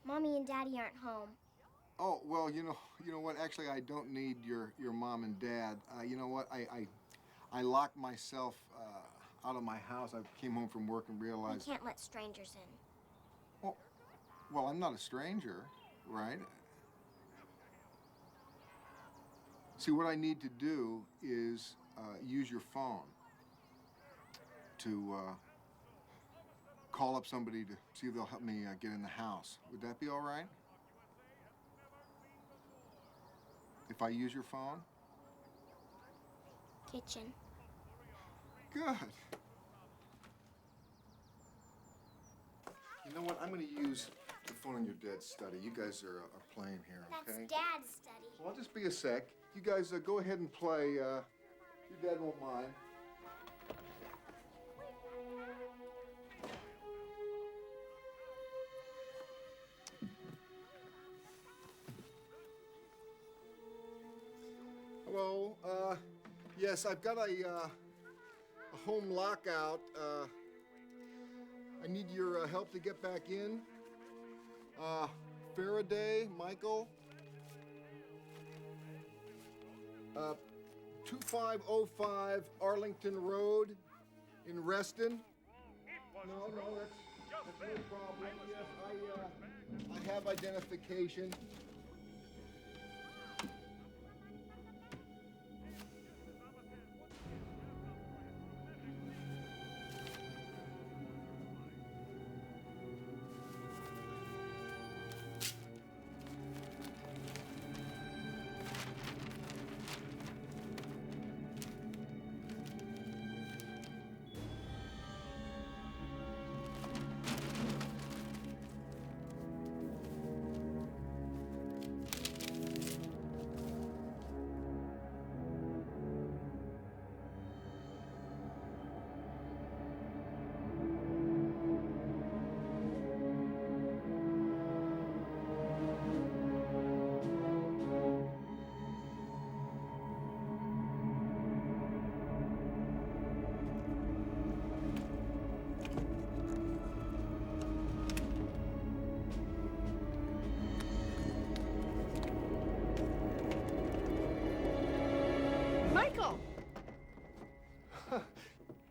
Mommy and Daddy aren't home.
Oh, well, you know what? Actually, I don't need your mom and dad. You know what? I locked myself out of my house. I came home from work and realized...
You can't let strangers in.
Well, I'm not a stranger, right? See, what I need to do is use your phone to call up somebody to see if they'll help me get in the house. Would that be all right? If I use your phone?
Kitchen.
Good. You know what? I'm going to use the phone in your dad's study. You guys are playing here, okay?
That's Dad's study.
Well, I'll just be a sec. You guys go ahead and play. Your dad won't mind. Hello. Yes, I've got a home lockout. I need your help to get back in. Faraday, Michael. 2505 Arlington Road in Reston. No, that's no problem. Yes, I have identification.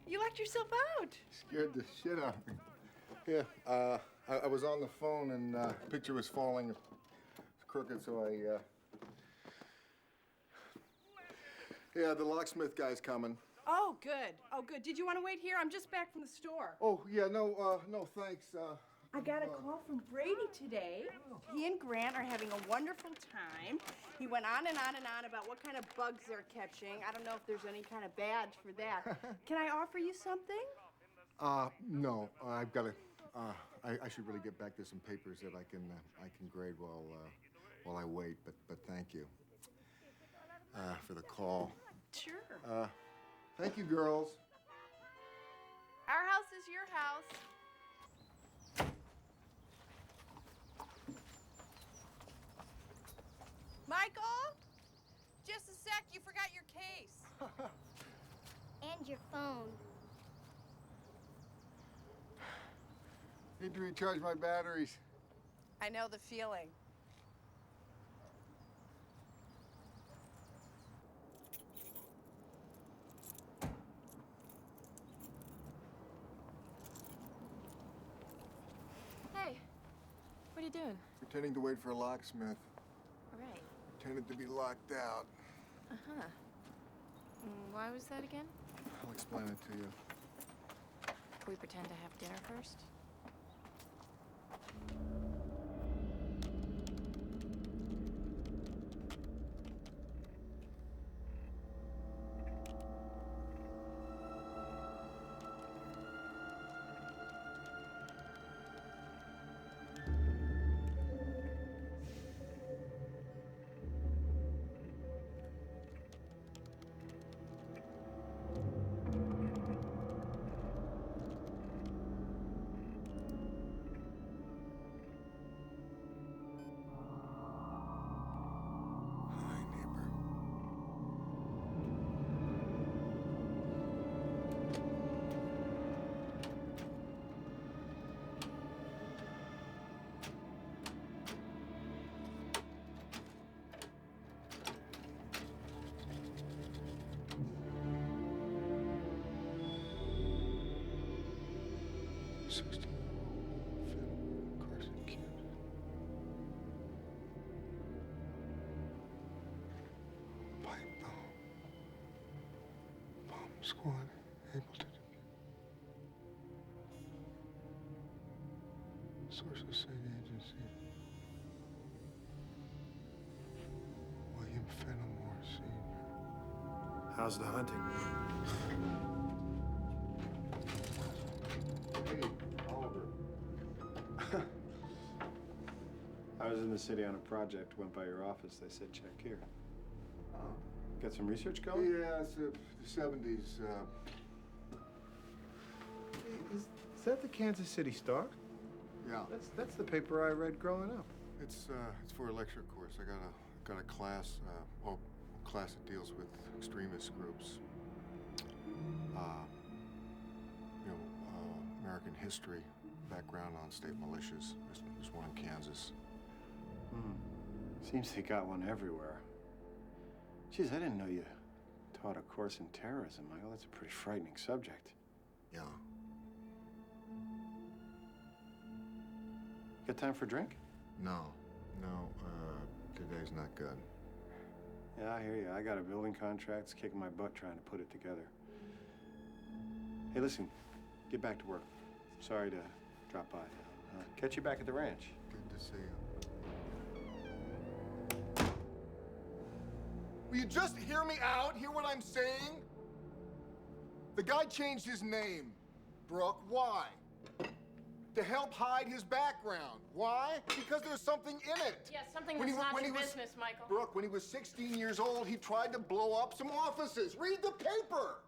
You locked yourself out.
Scared the shit out of me. Yeah, I was on the phone and picture was falling. It's crooked, so Yeah, the locksmith guy's coming.
Oh, good. Oh, good. Did you want to wait here? I'm just back from the store.
Oh, yeah, no, thanks.
I got a call from Brady today. He and Grant are having a wonderful time. He went on and on and on about what kind of bugs they're catching. I don't know if there's any kind of badge for that. Can I offer you something?
No, I've got to. I should really get back to some papers that I can grade while I wait. But thank you for the call.
Sure.
Thank you, girls.
Our house is your house. Michael? Just a sec, you forgot your case.
And your phone.
Need to recharge my batteries.
I know the feeling.
Hey, what are you doing?
Pretending to wait for a locksmith.
All right.
Pretended to be locked out.
Uh-huh. Why was that again?
I'll explain it to you.
Can we pretend to have dinner first?
Squad able to Sources say the agency. William Fenimore, Sr.
How's the hunting?
Hey, Oliver.
I was in the city on a project, went by your office. They said check here. Got some research going?
Yeah, it's the 70s.
Is that the Kansas City Star?
Yeah.
That's the paper I read growing up.
It's for a lecture course. I got a class, class that deals with extremist groups. American history, background on state militias. There's one in Kansas.
Seems they got one everywhere. Geez, I didn't know you taught a course in terrorism, Michael. That's a pretty frightening subject.
Yeah.
Got time for a drink?
No, today's not good.
Yeah, I hear you. I got a building contract. It's kicking my butt trying to put it together. Hey, listen, get back to work. Sorry to drop by. Catch you back at the ranch.
Good to see you. Will you just hear me out? Hear what I'm saying? The guy changed his name. Brooke, why? To help hide his background. Why? Because there's something in it.
Yeah, something that's not your business, Michael.
Brooke, when he was 16 years old, he tried to blow up some offices. Read the paper.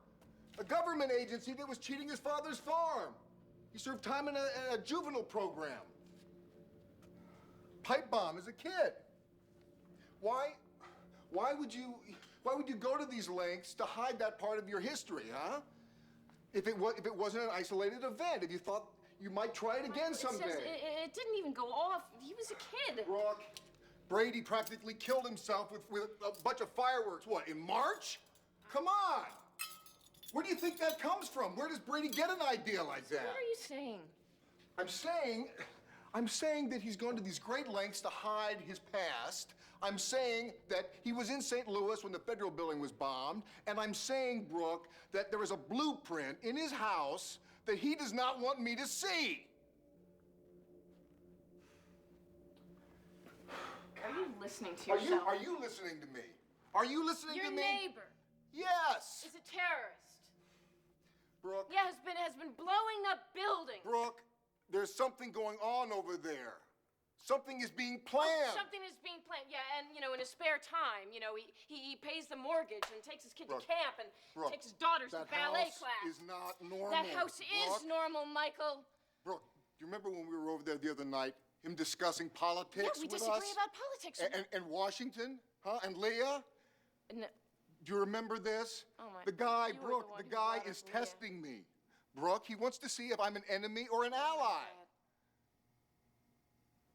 A government agency that was cheating his father's farm. He served time in a juvenile program. Pipe bomb as a kid. Why would you go to these lengths to hide that part of your history, huh? If it wasn't an isolated event, if you thought you might try it again someday.
It didn't even go off. He was a kid.
Brooke, Brady practically killed himself with a bunch of fireworks. What, in March? Come on! Where do you think that comes from? Where does Brady get an idea like that?
What are you saying?
I'm saying that he's gone to these great lengths to hide his past. I'm saying that he was in St. Louis when the federal building was bombed. And I'm saying, Brooke, that there is a blueprint in his house that he does not want me to see.
Are you listening to yourself?
Are you listening to me? Are you listening to me?
Your neighbor.
Yes.
Is a terrorist.
Brooke.
Yeah, has been blowing up buildings.
Brooke, there's something going on over there. Something is being planned.
Something is being planned, yeah, and, you know, in his spare time, you know, he pays the mortgage and takes his kid to camp and takes his daughters to ballet class.
That house is not normal.
That house is normal, Michael.
Brooke, do you remember when we were over there the other night, him discussing politics
we
with
disagree
us?
about politics.
And Washington, huh? And Leah?
No.
Do you remember this?
Oh, my.
The guy,
You
Brooke,
were
the
the
guy
one who
is
brought up
testing me. Brooke, he wants to see if I'm an enemy or an ally.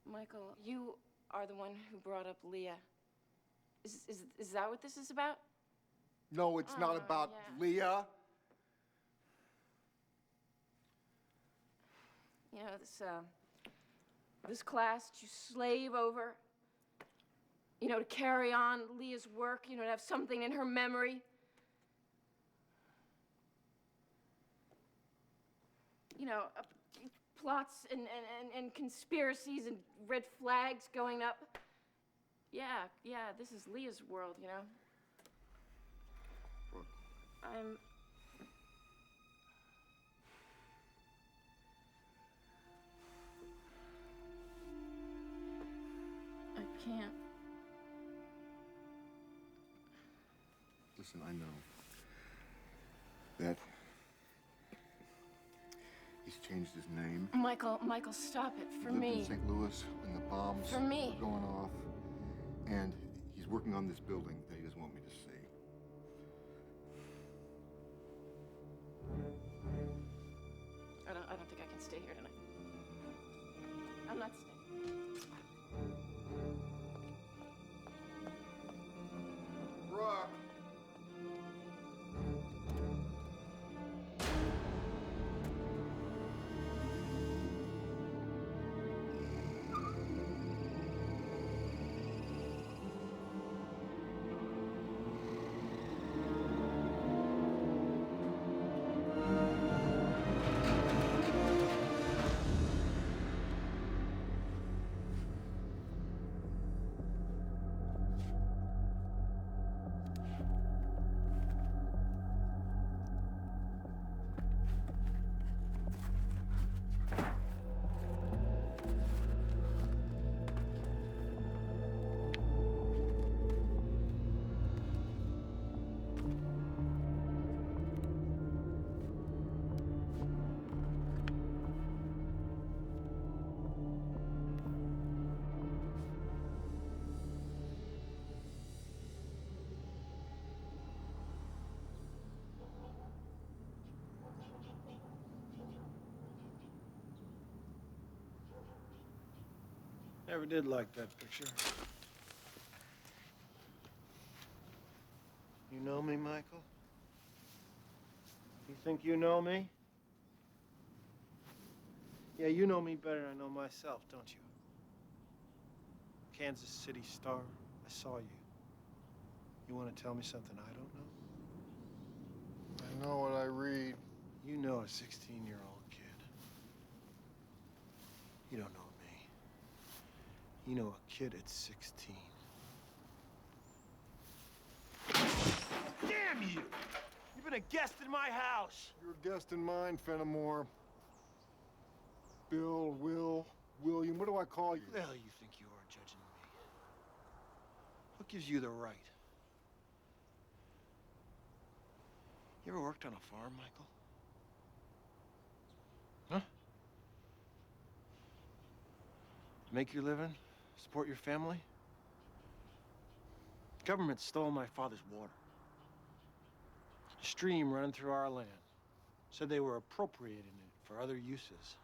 Michael, you are the one who brought up Leah. Is that what this is about?
No, it's not about Leah.
You know, this class that you slave over, you know, to carry on Leah's work, you know, to have something in her memory. You know, plots and conspiracies and red flags going up. Yeah, this is Leah's world, you know.
Brooke.
I can't.
Listen, I know that he's changed his name.
Michael, stop it. For
He lived
me.
in St. Louis when the bombs
For me.
were going off. And he's working on this building that he doesn't want me to see.
I don't think I can stay here tonight. I'm not staying.
Brooke.
Never did like that picture. You know me, Michael? You think you know me? Yeah, you know me better than I know myself, don't you? Kansas City Star, I saw you. You want to tell me something I don't know?
I know what I read.
You know a 16-year-old kid. You don't know me. You know a kid at 16. Damn you! You've been a guest in my house!
You're a guest in mine, Fenimore. Bill, Will, William, what do I call you?
Who the hell you think you are judging me? What gives you the right? You ever worked on a farm, Michael? Huh? Make your living? Support your family? Government stole my father's water. A stream running through our land. Said they were appropriating it for other uses.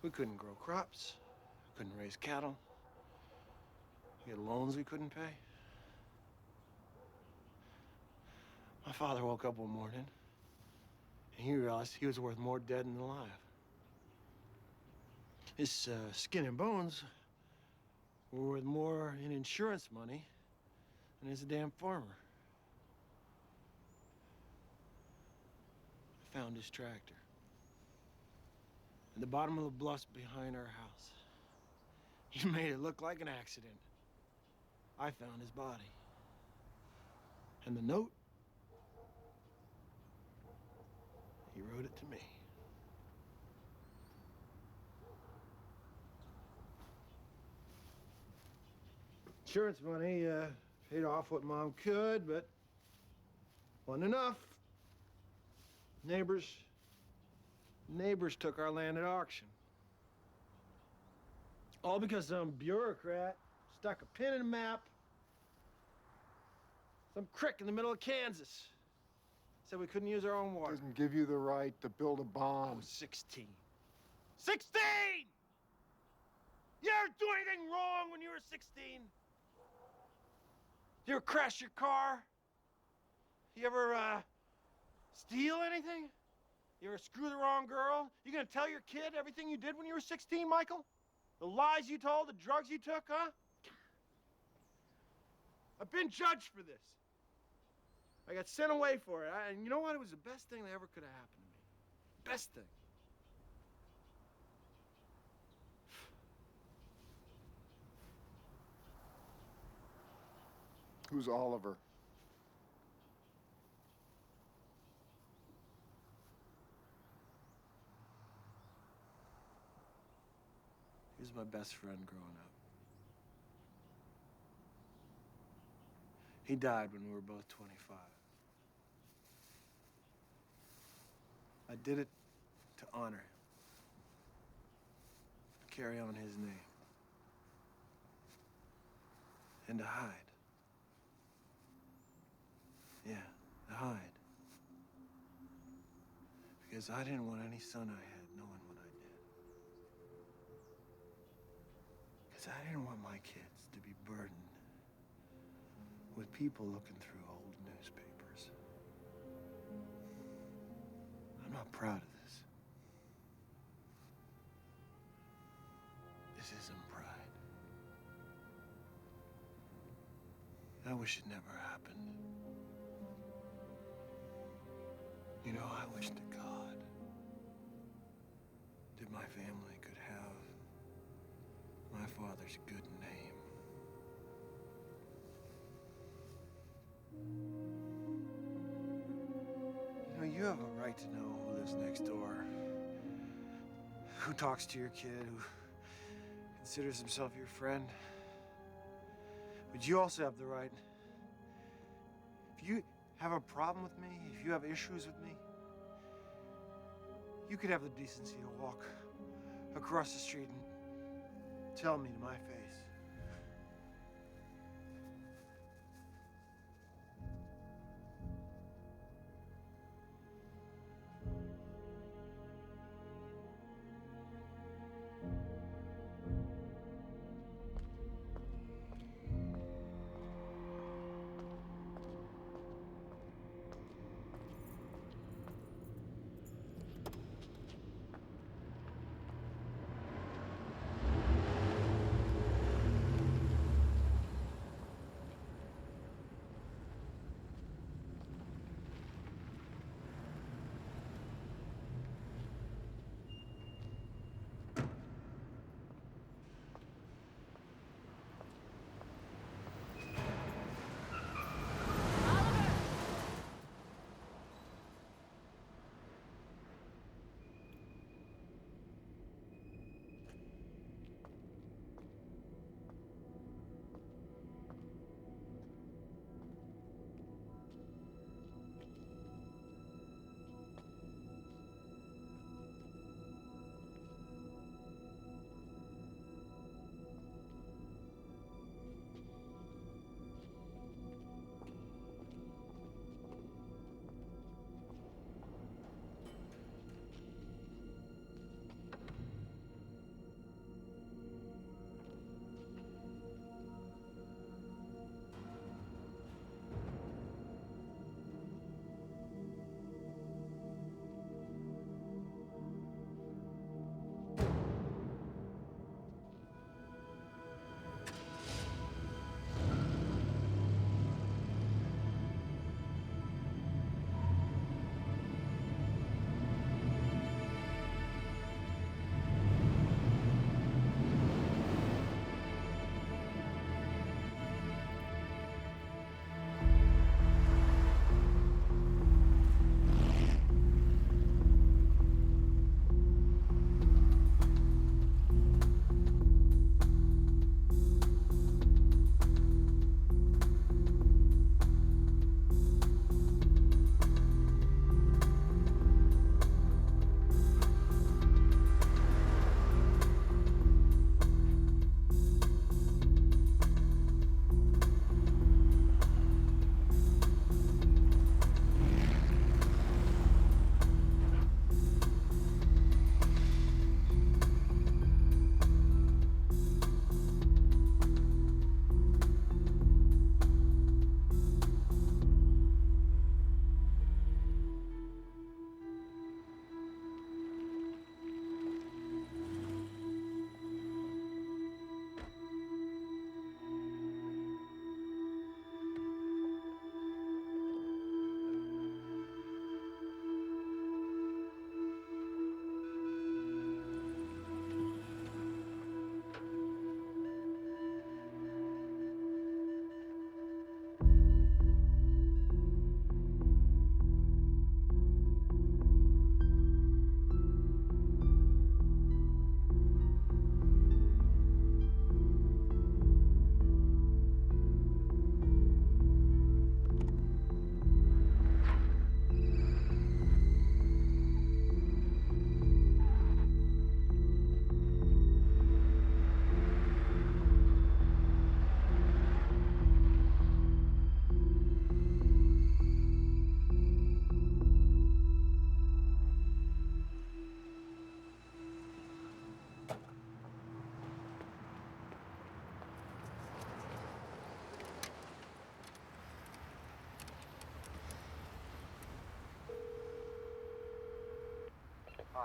We couldn't grow crops, couldn't raise cattle. We had loans we couldn't pay. My
father woke up one morning and he realized he was worth more dead than alive. His skin and bones were worth more in insurance money than as a damn farmer. I found his tractor at the bottom of the bluffs behind our house. He made it look like an accident. I found his body. And the note, he wrote it to me. Insurance money paid off what Mom could, but wasn't enough. Neighbors took our land at auction. All because some bureaucrat stuck a pin in a map. Some crick in the middle of Kansas. Said we couldn't use our own water.
Doesn't give you the right to build a bomb.
I was 16. 16! You ever do anything wrong when you were 16? You ever crash your car? You ever, steal anything? You ever screw the wrong girl? You gonna tell your kid everything you did when you were 16, Michael? The lies you told, the drugs you took, huh? I've been judged for this. I got sent away for it. And you know what? It was the best thing that ever could have happened to me. Best thing.
Who's Oliver?
He was my best friend growing up. He died when we were both 25. I did it to honor him, to carry on his name, and to hide. Yeah, to hide. Because I didn't want any son I had knowing what I did. Because I didn't want my kids to be burdened with people looking through old newspapers. I'm not proud of this. This isn't pride. I wish it never happened. You know, I wish to God that my family could have my father's good name. You know, you have a right to know who lives next door, who talks to your kid, who considers himself your friend. But you also have the right, if you have a problem with me, if you have issues with me, you could have the decency to walk across the street and tell me to my face.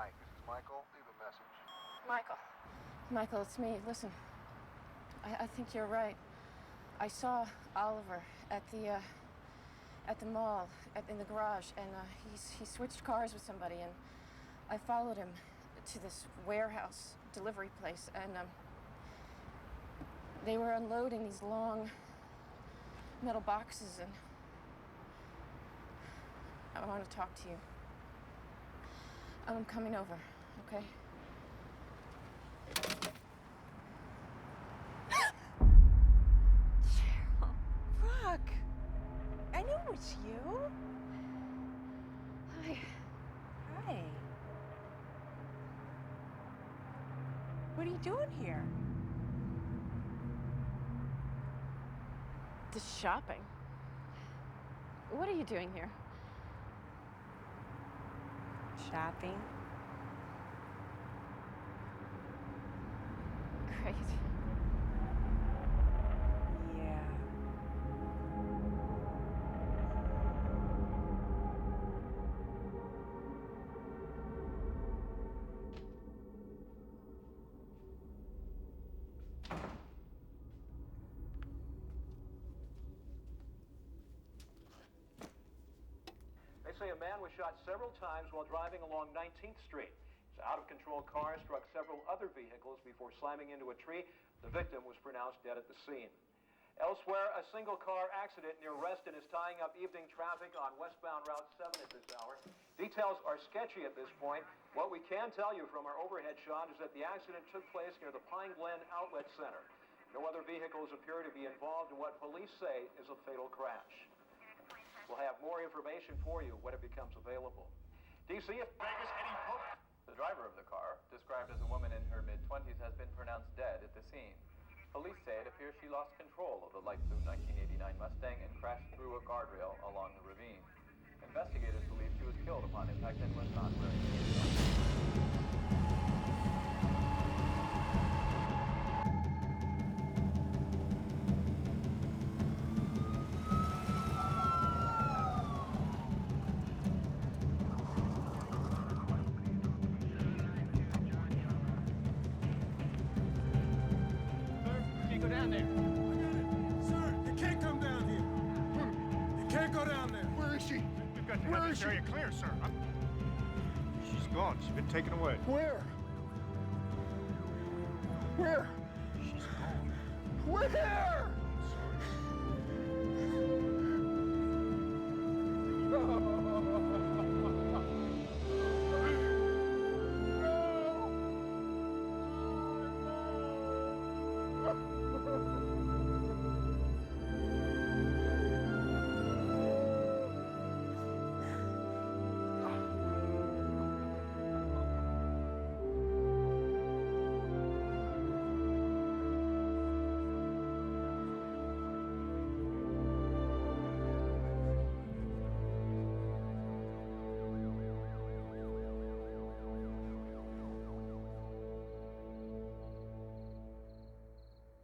Mike. This is Michael. Leave a message.
Michael, it's me. Listen, I think you're right. I saw Oliver at the mall, in the garage, and he switched cars with somebody, and I followed him to this warehouse delivery place, and they were unloading these long metal boxes, and I want to talk to you. I'm coming over, okay?
Brooke! I knew it was you.
Hi.
Hi. What are you doing here?
Just shopping. What are you doing here?
Shopping.
Great.
Yeah.
They say a man was shot several times while driving along 19th Street. His out-of-control car struck several other vehicles before slamming into a tree. The victim was pronounced dead at the scene. Elsewhere, a single-car accident near Reston is tying up evening traffic on westbound Route 7 at this hour. Details are sketchy at this point. What we can tell you from our overhead shot is that the accident took place near the Pine Glen Outlet Center. No other vehicles appear to be involved in what police say is a fatal crash. We'll have more information for you when it becomes available. DC, if Vegas, Eddie Pope.
The driver of the car, described as a woman in her mid-20s, has been pronounced dead at the scene. Police say it appears she lost control of the light blue 1989 Mustang and crashed through a guardrail along the ravine. Investigators believe she was killed upon impact and was not wearing a seatbelt.
Go down there. I got it. Sir, you can't come down here. You can't go down there. Where is she?
We've got to have this area clear, sir. She's gone. She's been taken away.
Where? Where?
She's gone.
Where?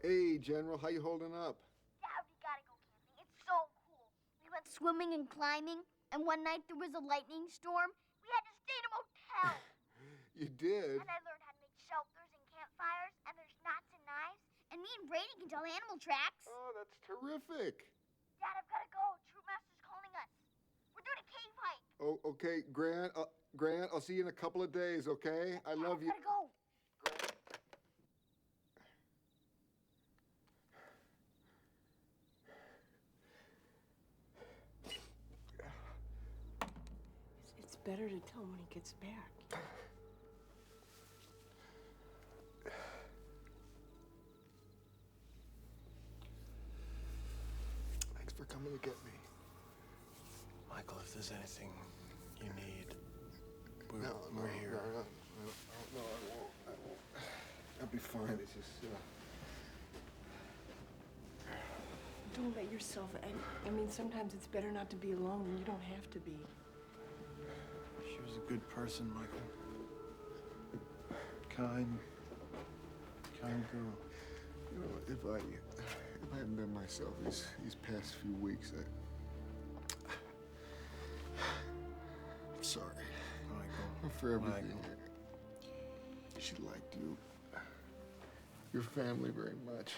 Hey, General, how you holding up?
Dad, we gotta go camping. It's so cool. We went swimming and climbing, and one night there was a lightning storm. We had to stay in a motel.
You did?
And I learned how to make shelters and campfires, and there's knots and knives. And me and Brady can tell animal tracks.
Oh, that's terrific.
Dad, I've gotta go. Troopmaster's calling us. We're doing a cave hike.
Oh, okay, Grant. Grant, I'll see you in a couple of days, okay? I love you.
Gotta go.
It's better to tell him when he gets back.
Thanks for coming to get me.
Michael, if there's anything you need, we're here.
No, I won't. I'll be fine. It's just,
Don't let yourself, I mean, sometimes it's better not to be alone, and you don't have to be.
She was a good person, Michael. Kind girl.
You know, if I hadn't been myself these past few weeks, I'm sorry.
Michael.
For everything.
Michael.
she liked you, your family very much.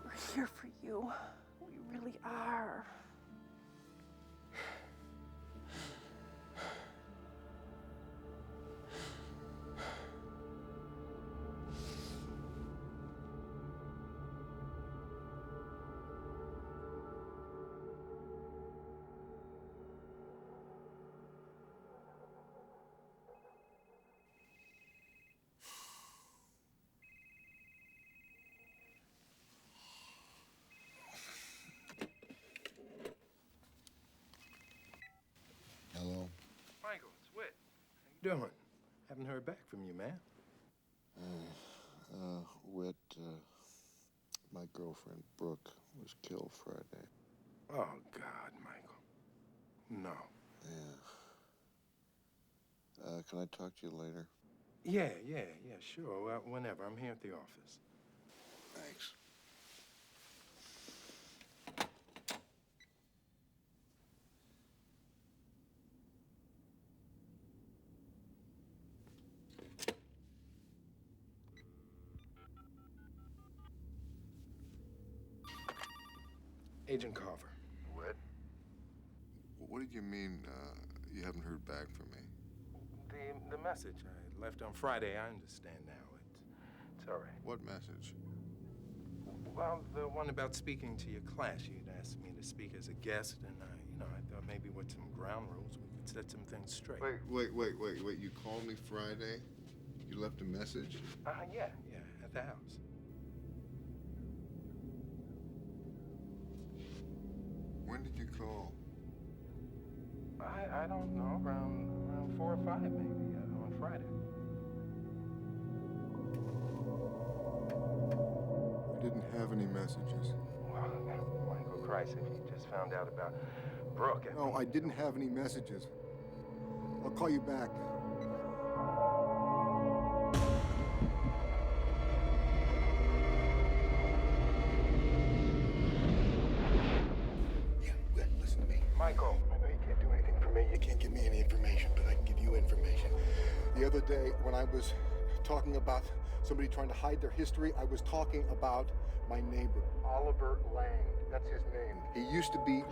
We're here for you. We really are.
Hello?
Michael, it's Whit. How you doing? Haven't heard back from you, man.
Whit, my girlfriend, Brooke, was killed Friday.
Oh, God, Michael. No.
Yeah. Can I talk to you later?
Yeah, sure. Well, whenever. I'm here at the office.
Thanks.
Agent Carver.
Whit? What did you mean, you haven't heard back from me?
The message I left on Friday, I understand now. It's all right.
What message?
Well, the one about speaking to your class. You'd asked me to speak as a guest, and I thought maybe with some ground rules we could set some things straight.
Wait. You called me Friday? You left a message?
Yeah, at the house.
When did you call?
I don't know, around 4 or 5 maybe, on Friday.
I didn't have any messages.
Well, Michael Christ, if you just found out about Brooke.
No, I didn't have any messages. I'll call you back. Yeah, listen to me.
Michael.
I know you can't do anything for me. You can't give me any information, but I can give you information. The other day, when I was talking about somebody trying to hide their history, I was talking about my neighbor, Oliver Lang. That's his name. It used to be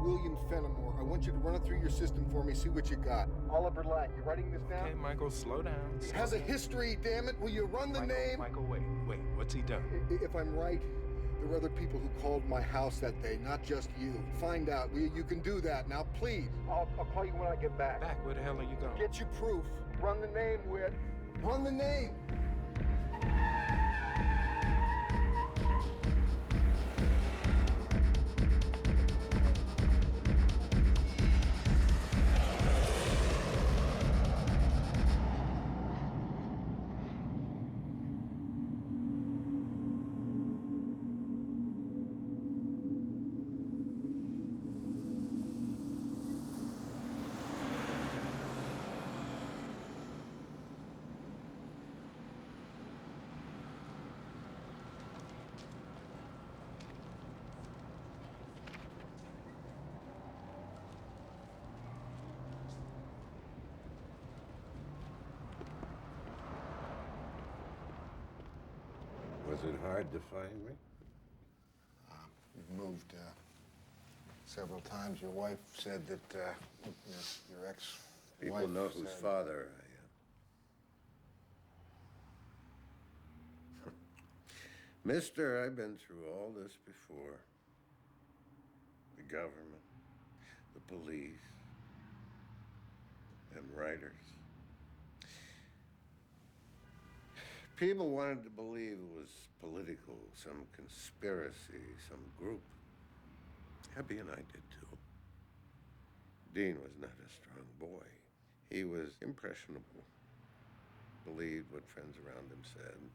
William Fenimore. I want you to run it through your system for me, see what you got. Oliver Lang. You writing this down?
Okay, Michael, slow down.
It has a history, damn it. Will you run the name?
Michael, wait. What's he done?
If I'm right, there were other people who called my house that day, not just you. Find out. You can do that. Now, please. I'll call you when I get back.
Back? Where the hell are you going?
Get you proof. Run the name, Whit. Run the name.
Was it hard to find me?
You've moved several times. Your wife said that your ex-wife
People know whose father I am. Mister, I've been through all this before. The government, the police, and writers. People wanted to believe it was political, some conspiracy, some group. Abby and I did too. Dean was not a strong boy. He was impressionable, believed what friends around him said.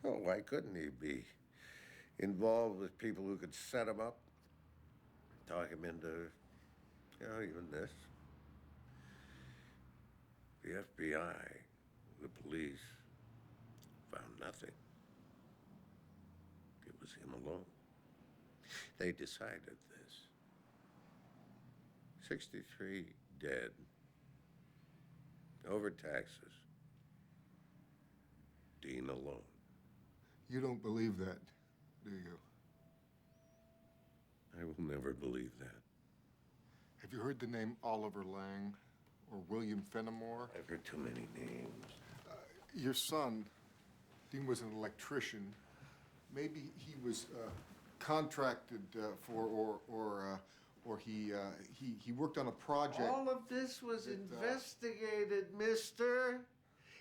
Oh, why couldn't he be involved with people who could set him up, talk him into, even this? The FBI, the police, found nothing. It was him alone. They decided this. 63 dead. Over taxes. Dean alone.
You don't believe that, do you?
I will never believe that.
Have you heard the name Oliver Lang or William Fenimore?
I've heard too many names.
Your son, Dean, was an electrician. Maybe he was contracted for, or he worked on a project.
All of this was investigated, mister.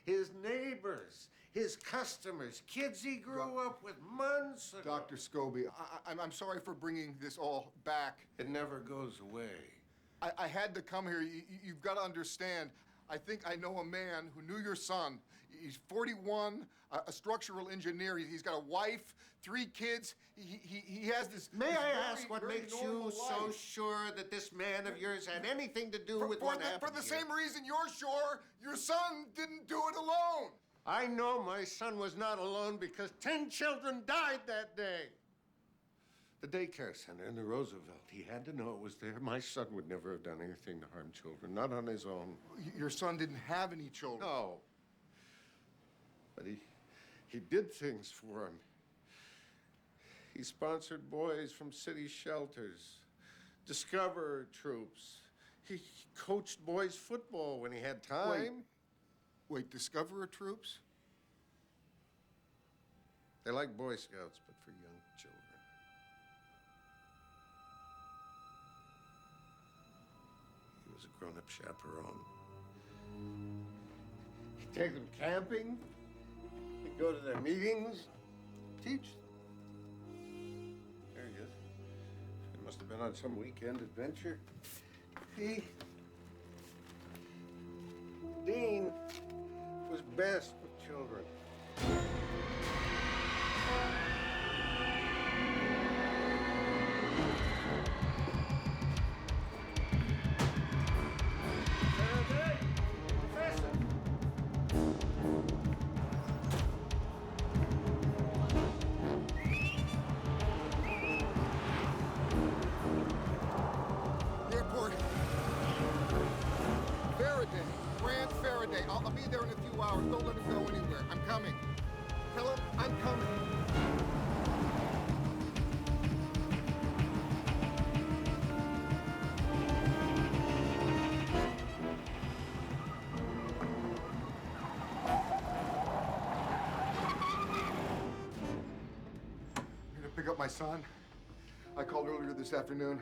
His neighbors, his customers, kids he grew up with months ago.
Dr. Scobie, I'm sorry for bringing this all back.
It never goes away.
I had to come here. You've got to understand. I think I know a man who knew your son. He's 41, a structural engineer. He's got a wife, 3 kids. He has this.
May
this
I
very,
ask what
very
makes
normal
you so
life.
sure that this man of yours had anything to do with what happened
For the
here?
same reason you're sure your son didn't do it alone.
I know my son was not alone because 10 children died that day. The daycare center in the Roosevelt, he had to know it was there. My son would never have done anything to harm children, not on his own.
Your son didn't have any children.
No. But he did things for him. He sponsored boys from city shelters, discoverer troops. He coached boys football when he had time.
Wait, discoverer troops?
They're like Boy Scouts, but for young children. He was a grown-up chaperone. He'd take them camping. He'd go to their meetings, teach them. There he is. It must have been on some weekend adventure. Dean was best with children.
Airport. Faraday. Grant Faraday. I'll be there in a few hours. Don't let him go anywhere. I'm coming. Tell him I'm coming. Here to pick up my son. I called earlier this afternoon.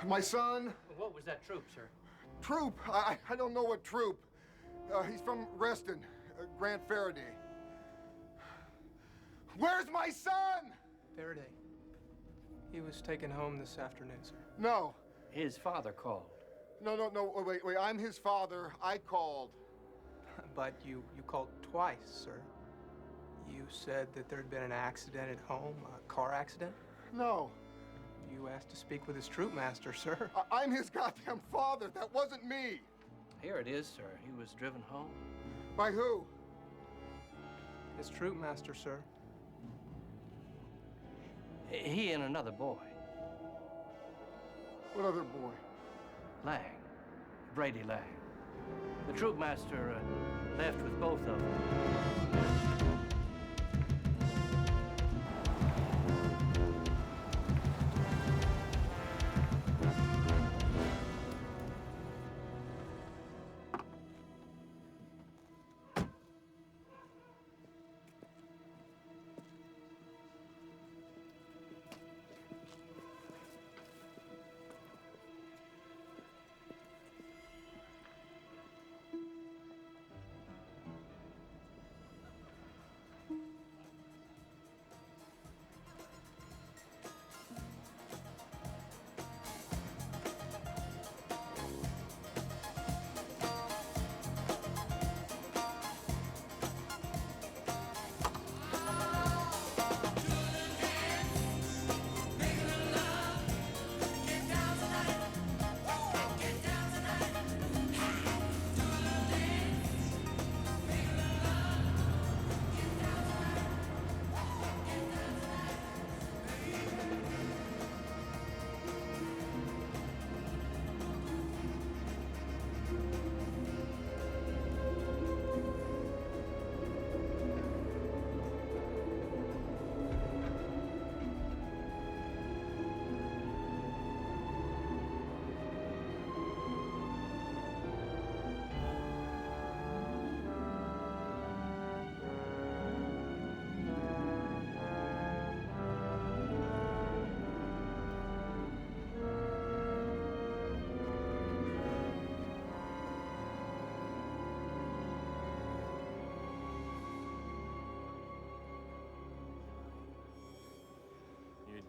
My son.
What was that troop, sir?
Troop? I don't know what troop. He's from Reston, Grant Faraday. Where's my son?
Faraday. He was taken home this afternoon, sir.
No.
His father called.
No. Wait. I'm his father. I called.
But you called twice, sir. You said that there had been an accident at home, a car accident?
No.
You asked to speak with his troop master, sir.
I'm his goddamn father. That wasn't me.
Here it is, sir. He was driven home.
By who?
His troop master, sir.
He and another boy.
What other boy?
Lang. Brady Lang. The troop master left with both of them.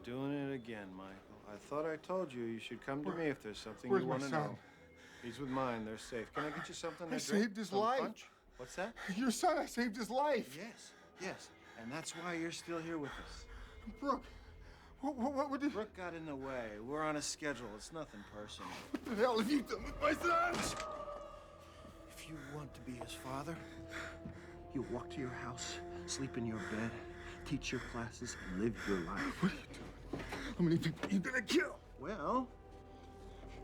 Doing it again, Michael. I thought I told you you should come to me if there's something
where's
you
my
want to
son?
know. He's with mine. They're safe. Can I get you something to
I
drink?
saved his
Some
life.
punch? What's that?
Your son, I saved his life.
Yes, yes. And that's why you're still here with us.
Brooke, what would you...
Brooke got in the way. We're on a schedule. It's nothing personal.
What the hell have you done with my son?
If you want to be his father, you walk to your house, sleep in your bed, teach your classes, and live your life.
What are you doing? How many people are you gonna kill?
Well,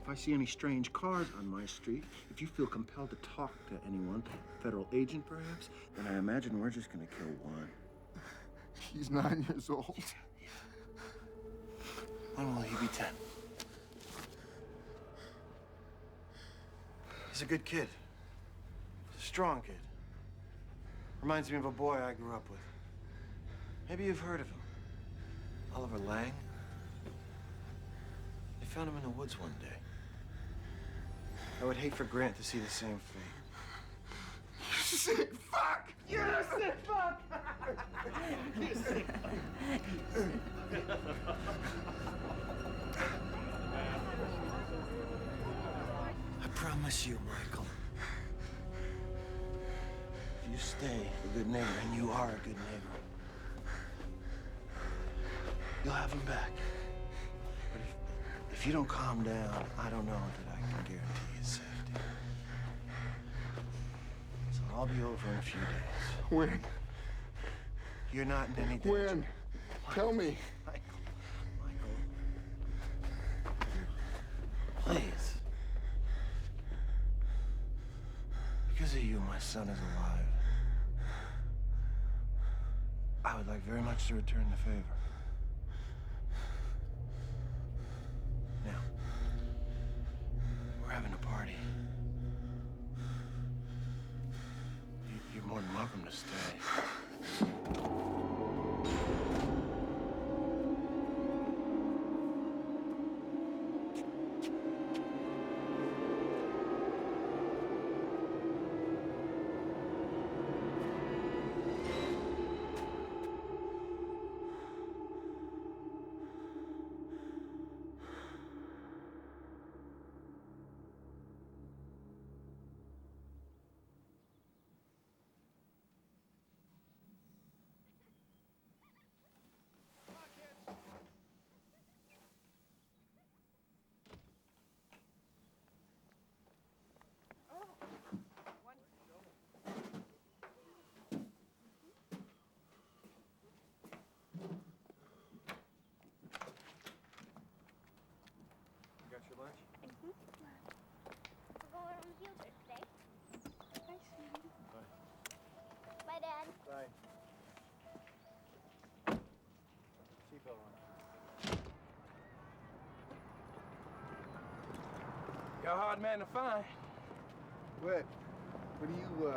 if I see any strange cars on my street, if you feel compelled to talk to anyone, federal agent perhaps, then I imagine we're just gonna kill one.
He's 9 years old.
When will he be 10? He's a good kid. He's a strong kid. Reminds me of a boy I grew up with. Maybe you've heard of him. Oliver Lang. They found him in the woods one day. I would hate for Grant to see the same fate.
You sick fuck! You're a sick fuck! You sick
I promise you, Michael. If you stay a good neighbor, and you are a good neighbor, you'll have him back. But if you don't calm down, I don't know that I can guarantee his safety. So I'll be over in a few days.
When?
You're not in any danger.
When? Tell me.
Please. Because of you, my son is alive. I would like very much to return the favor. Now, we're having a party. You're more than welcome to stay. Got your lunch?
We're going on a field trip today.
Bye.
Bye, Dad.
Bye. Seatbelt on.
You're a hard man to find.
What do you,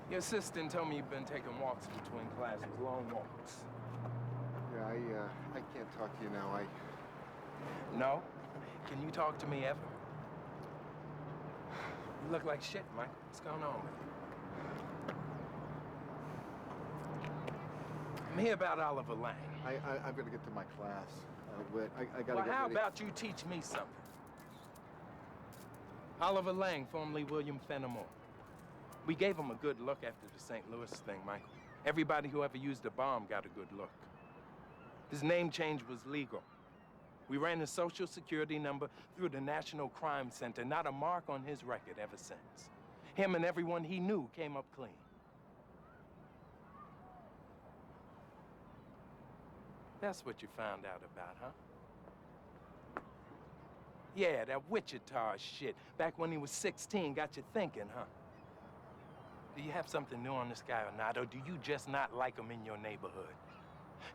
Your assistant told me you've been taking walks between classes, long walks.
Yeah, I can't talk to you now.
No? Can you talk to me ever? You look like shit, Mike. What's going on with you? I'm here about Oliver Lang.
I've got to get to my class. Whit, I got to
Well,
get
how
ready.
about you teach me something? Oliver Lang, formerly William Fenimore. We gave him a good look after the St. Louis thing, Michael. Everybody who ever used a bomb got a good look. His name change was legal. We ran his social security number through the National Crime Center. Not a mark on his record ever since. Him and everyone he knew came up clean. That's what you found out about, huh? Yeah, that Wichita shit, back when he was 16, got you thinking, huh? Do you have something new on this guy or not, or do you just not like him in your neighborhood?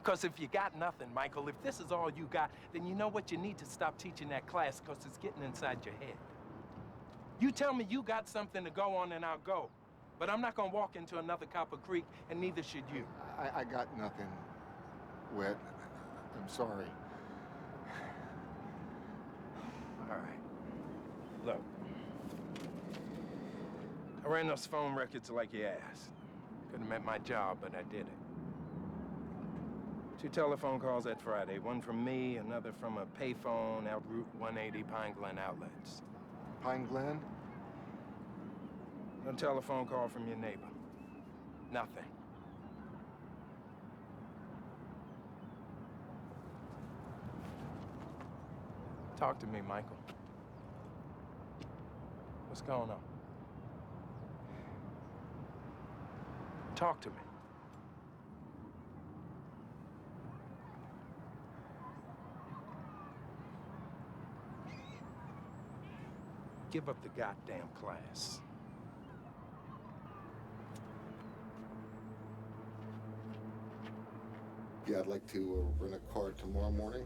Because if you got nothing, Michael, if this is all you got, then you know what? You need to stop teaching that class because it's getting inside your head. You tell me you got something to go on and I'll go. But I'm not going to walk into another Copper Creek, and neither should you.
I got nothing, Whit. I'm sorry.
All right. Look. I ran those phone records like you asked. Could have meant my job, but I did it. 2 telephone calls that Friday. One from me, another from a payphone out Route 180 Pine Glen outlets.
Pine Glen?
No telephone call from your neighbor. Nothing. Talk to me, Michael. What's going on? Talk to me. Give up the goddamn class.
Yeah, I'd like to rent a car tomorrow morning.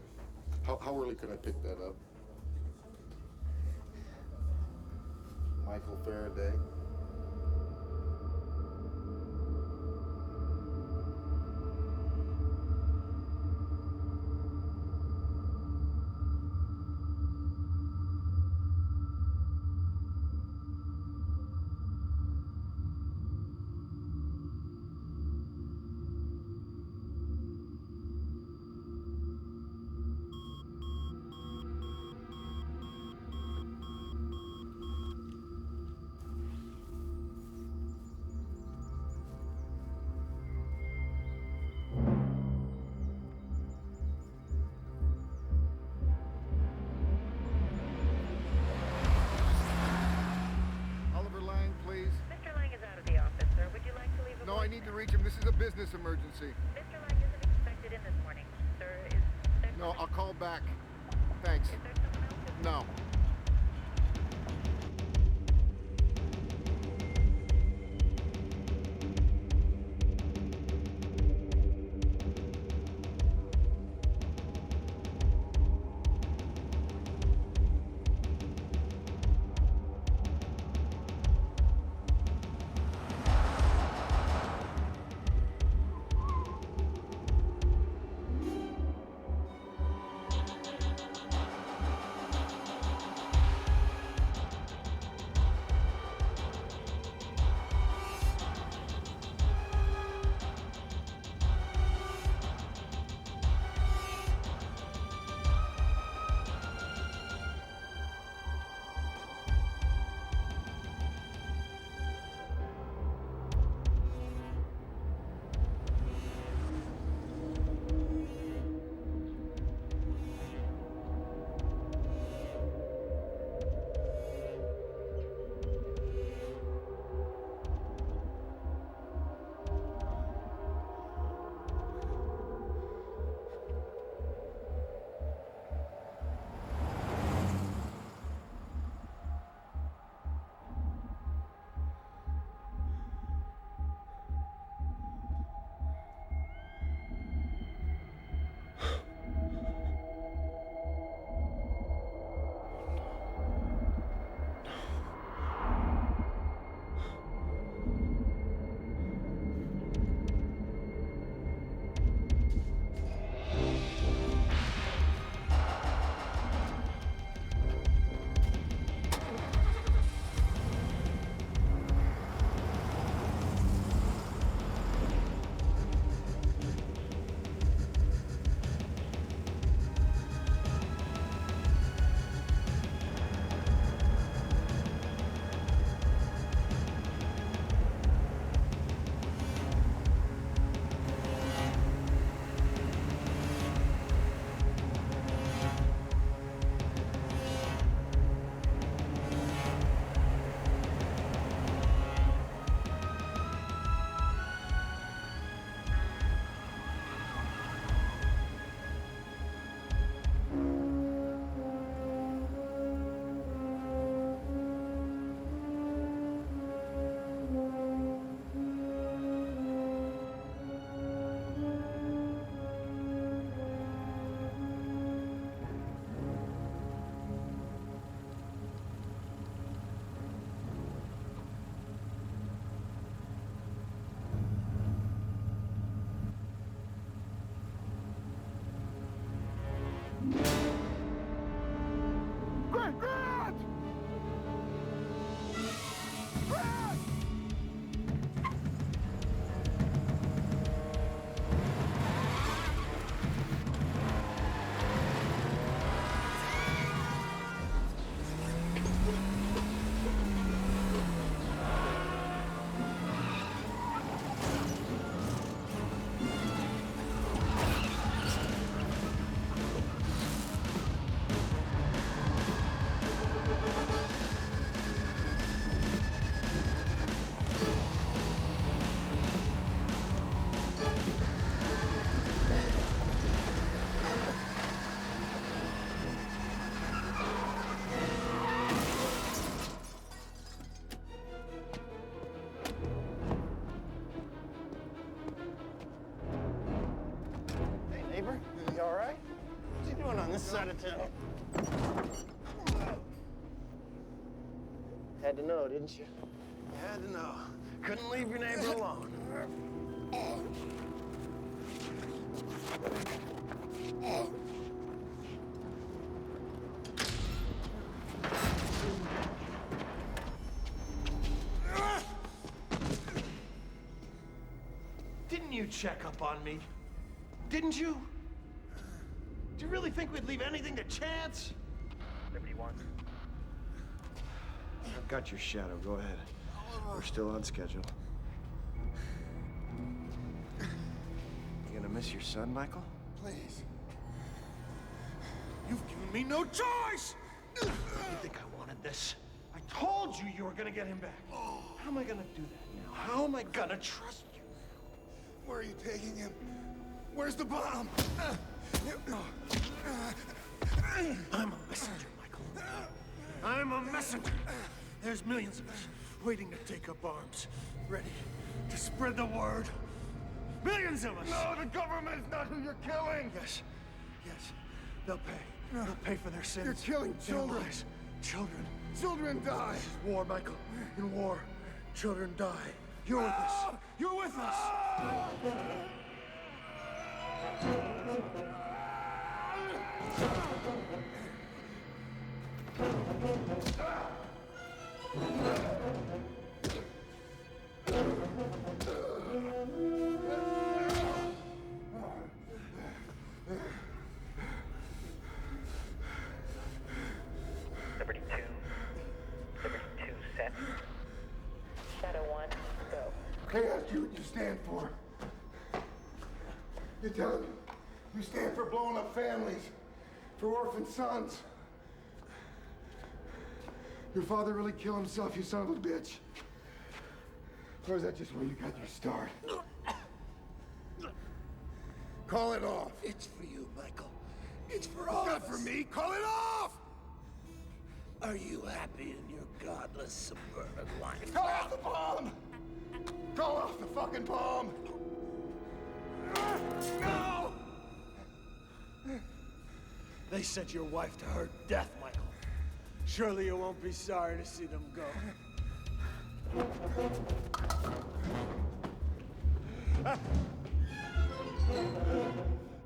How early could I pick that up? Michael Faraday. No, I need to reach him. This is a business emergency.
Mr. Lang isn't expected in this morning, sir. Is there...
No, I'll call back. Thanks.
Is there someone else?
No.
neighbor? You all right? What's he doing on this side of town? Had to know, didn't you? You had to know. Couldn't leave your neighbor alone.
Didn't you check up on me? Didn't you? Do you really think we'd leave anything to chance?
Liberty 1. I've got your shadow. Go ahead. We're still on schedule. You gonna miss your son, Michael?
Please. You've given me no choice! You think I wanted this? I told you were gonna get him back. How am I gonna do that now? How am I gonna trust you?
Where are you taking him? Where's the bomb?
I'm a messenger, Michael. I'm a messenger. There's millions of us waiting to take up arms, ready to spread the word. Millions of us!
No, the government is not who you're killing!
Yes, yes, they'll pay. They'll pay for their sins.
You're killing children.
Their lives. Children.
Children die.
This is war, Michael. In war, children die. You're with us. You're with us.
Liberty 2. Liberty 2 set. Shadow 1, go.
Okay, ask you what you stand for. You tell him you stand for blowing up families, for orphan sons. Your father really killed himself, you son of a bitch? Or is that just where you got your start? Call it off.
It's for you, Michael. It's for all
Not
of
for
us.
me. Call it off!
Are you happy in your godless suburban life?
Call off the bomb! Call off the fucking bomb! No!
They sent your wife to her death, Michael. Surely you won't be sorry to see them go.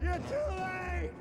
You're too late!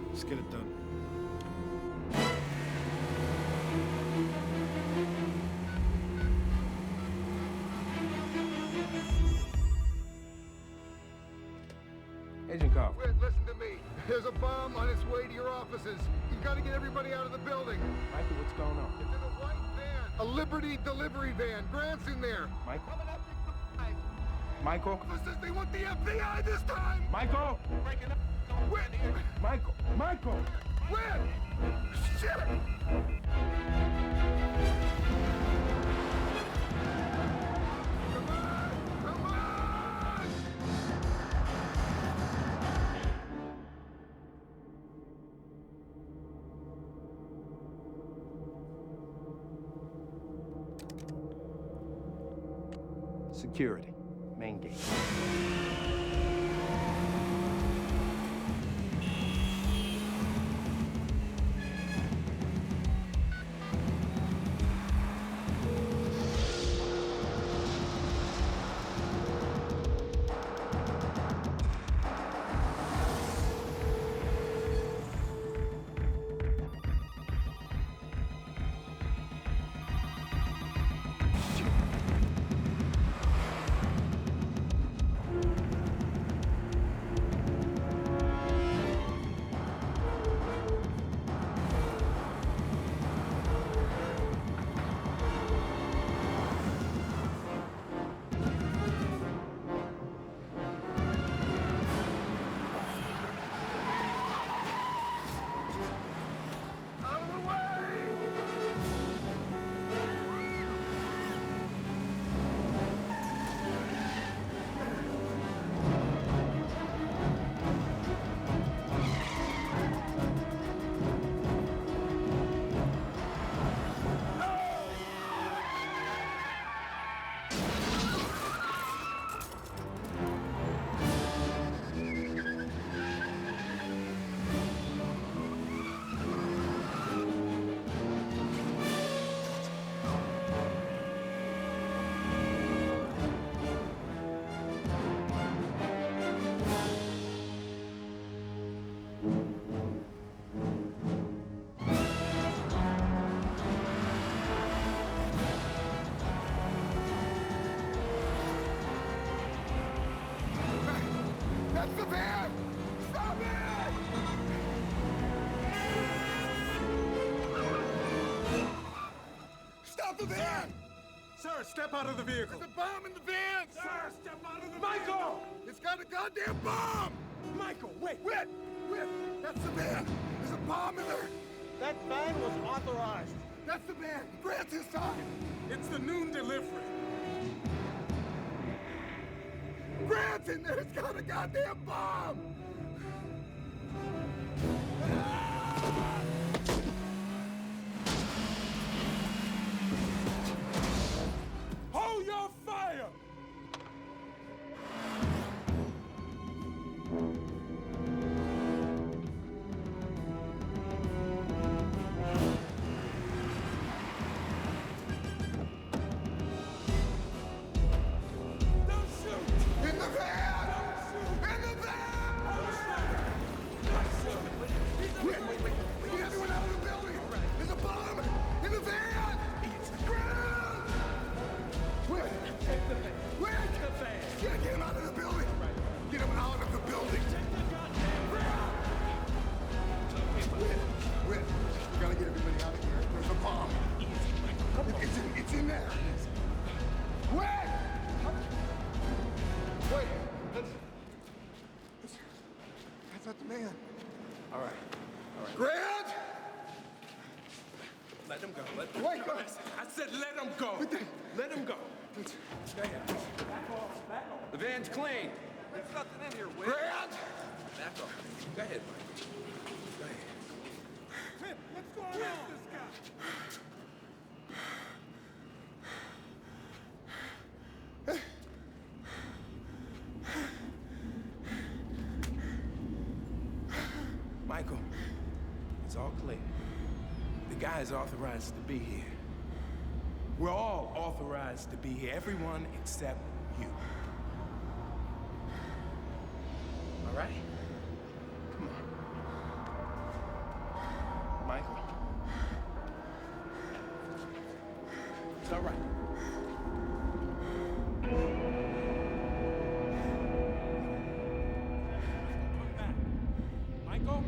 Let's get it done.
Agent Carl.
Whit, listen to me. There's a bomb on its way to your offices. You've got to get everybody out of the building.
Michael, what's going on?
It's in a white van. A Liberty delivery van. Grant's in there.
Michael? Michael?
Officers, they want the FBI this time!
Michael!
Breaking up. Whit!
Michael! Michael!
Whit! Shit! Come on! Come on!
Security. Main gate.
That's the van! Stop it! Stop the van!
Sir, step out of the vehicle.
There's a bomb in the van!
Sir, step out of the
Michael! It's got a goddamn bomb!
Michael, wait!
Wait! That's the van! There's a bomb in there!
That van was authorized.
That's the van! Grant's his time!
It's the noon delivery.
Grant's in there! It's got a goddamn bomb!
Hold your fire!
In the van! In the van! Wait. Get everyone out of the building! There's a bomb in the van! Grant! Wait! Get him out of the building! Get him out of the building! Wait. We gotta get everybody out of here. There's a bomb. It's in there. Wait! Wait! That's not the man.
All right.
Grant!
Let him go.
Wait!
I said let him go. Let him go. Go ahead. Back off.
The van's clean.
There's nothing in here, Will.
Grant!
Back off. Go ahead, Mike. Go ahead. Tim, what's going on? This guy. Michael, it's all clear. The guy is authorized to be here. We're all authorized to be here, everyone except you. All right? Come on. Michael. It's all right. Michael?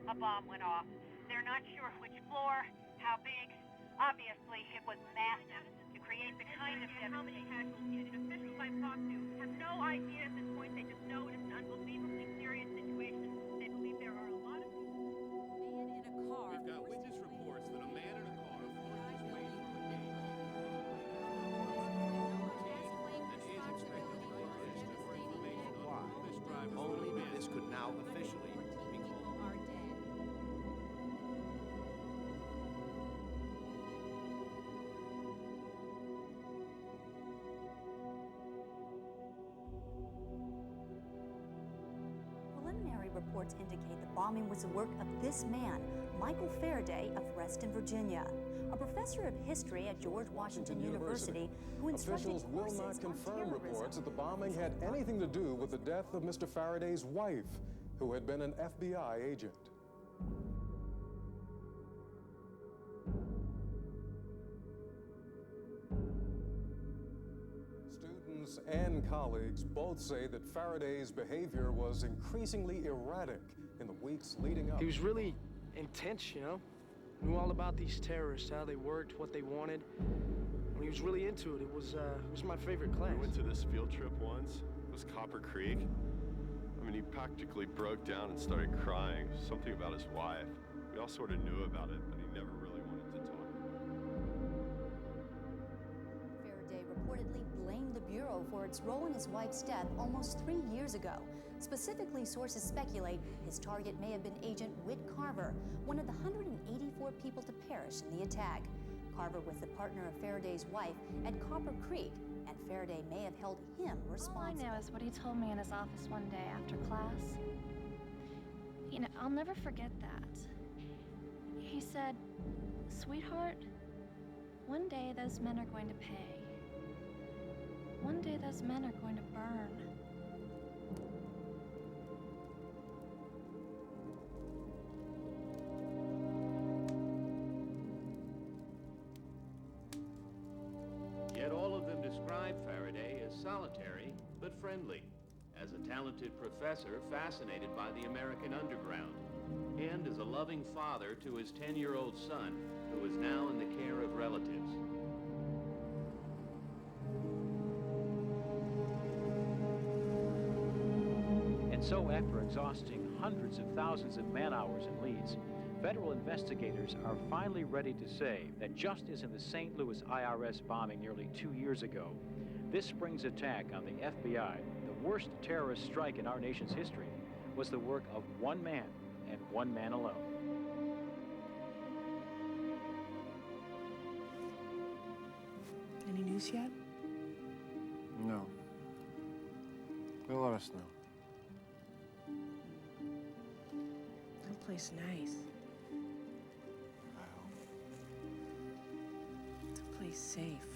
a bomb went off. They're not sure which floor, how big. Obviously, it was massive to create the kind of how many casualties. Officials I've talked to have no idea at this point. They just know it's an unbelievably serious situation. They believe there are a lot of
Man in a car.
We've got witness reports that a man in a car forced his way through a gate and is expected to be arrested for information on who this driver
Only
could have
that
been.
this could now officially be called.
Are dead.
Preliminary reports indicate the bombing was the work of this man, Michael Faraday of Reston, Virginia, a professor of history at George Washington University who instructed
Officials will
courses
not
on
confirm
terrorism.
reports that the bombing had anything to do with the death of Mr. Faraday's wife, who had been an FBI agent. Students and colleagues both say that Faraday's behavior was increasingly erratic in the weeks leading up.
He was really intense, you know? Knew all about these terrorists, how they worked, what they wanted. When he was really into it, it was my favorite class.
We went to this field trip once. It was Copper Creek. I mean, he practically broke down and started crying. Something about his wife. We all sort of knew about it, but he never really wanted to talk.
Faraday reportedly blamed the Bureau for its role in his wife's death almost 3 years ago. Specifically, sources speculate his target may have been Agent Whit Carver, one of the 184 people to perish in the attack. Carver was the partner of Faraday's wife at Copper Creek, and Faraday may have held him responsible.
All I know is what he told me in his office one day after class. You know, I'll never forget that. He said, "Sweetheart, one day those men are going to pay. One day those men are going to burn."
Yet all of them describe Faraday as solitary but friendly, as a talented professor fascinated by the American underground, and as a loving father to his 10-year-old son, who is now in the care of relatives.
And so, after exhausting hundreds of thousands of man-hours and leads, federal investigators are finally ready to say that just as in the St. Louis IRS bombing nearly 2 years ago, this spring's attack on the FBI, the worst terrorist strike in our nation's history, was the work of one man and one man alone.
Any news yet?
No. They'll let us know.
Someplace nice.
I hope.
Someplace safe.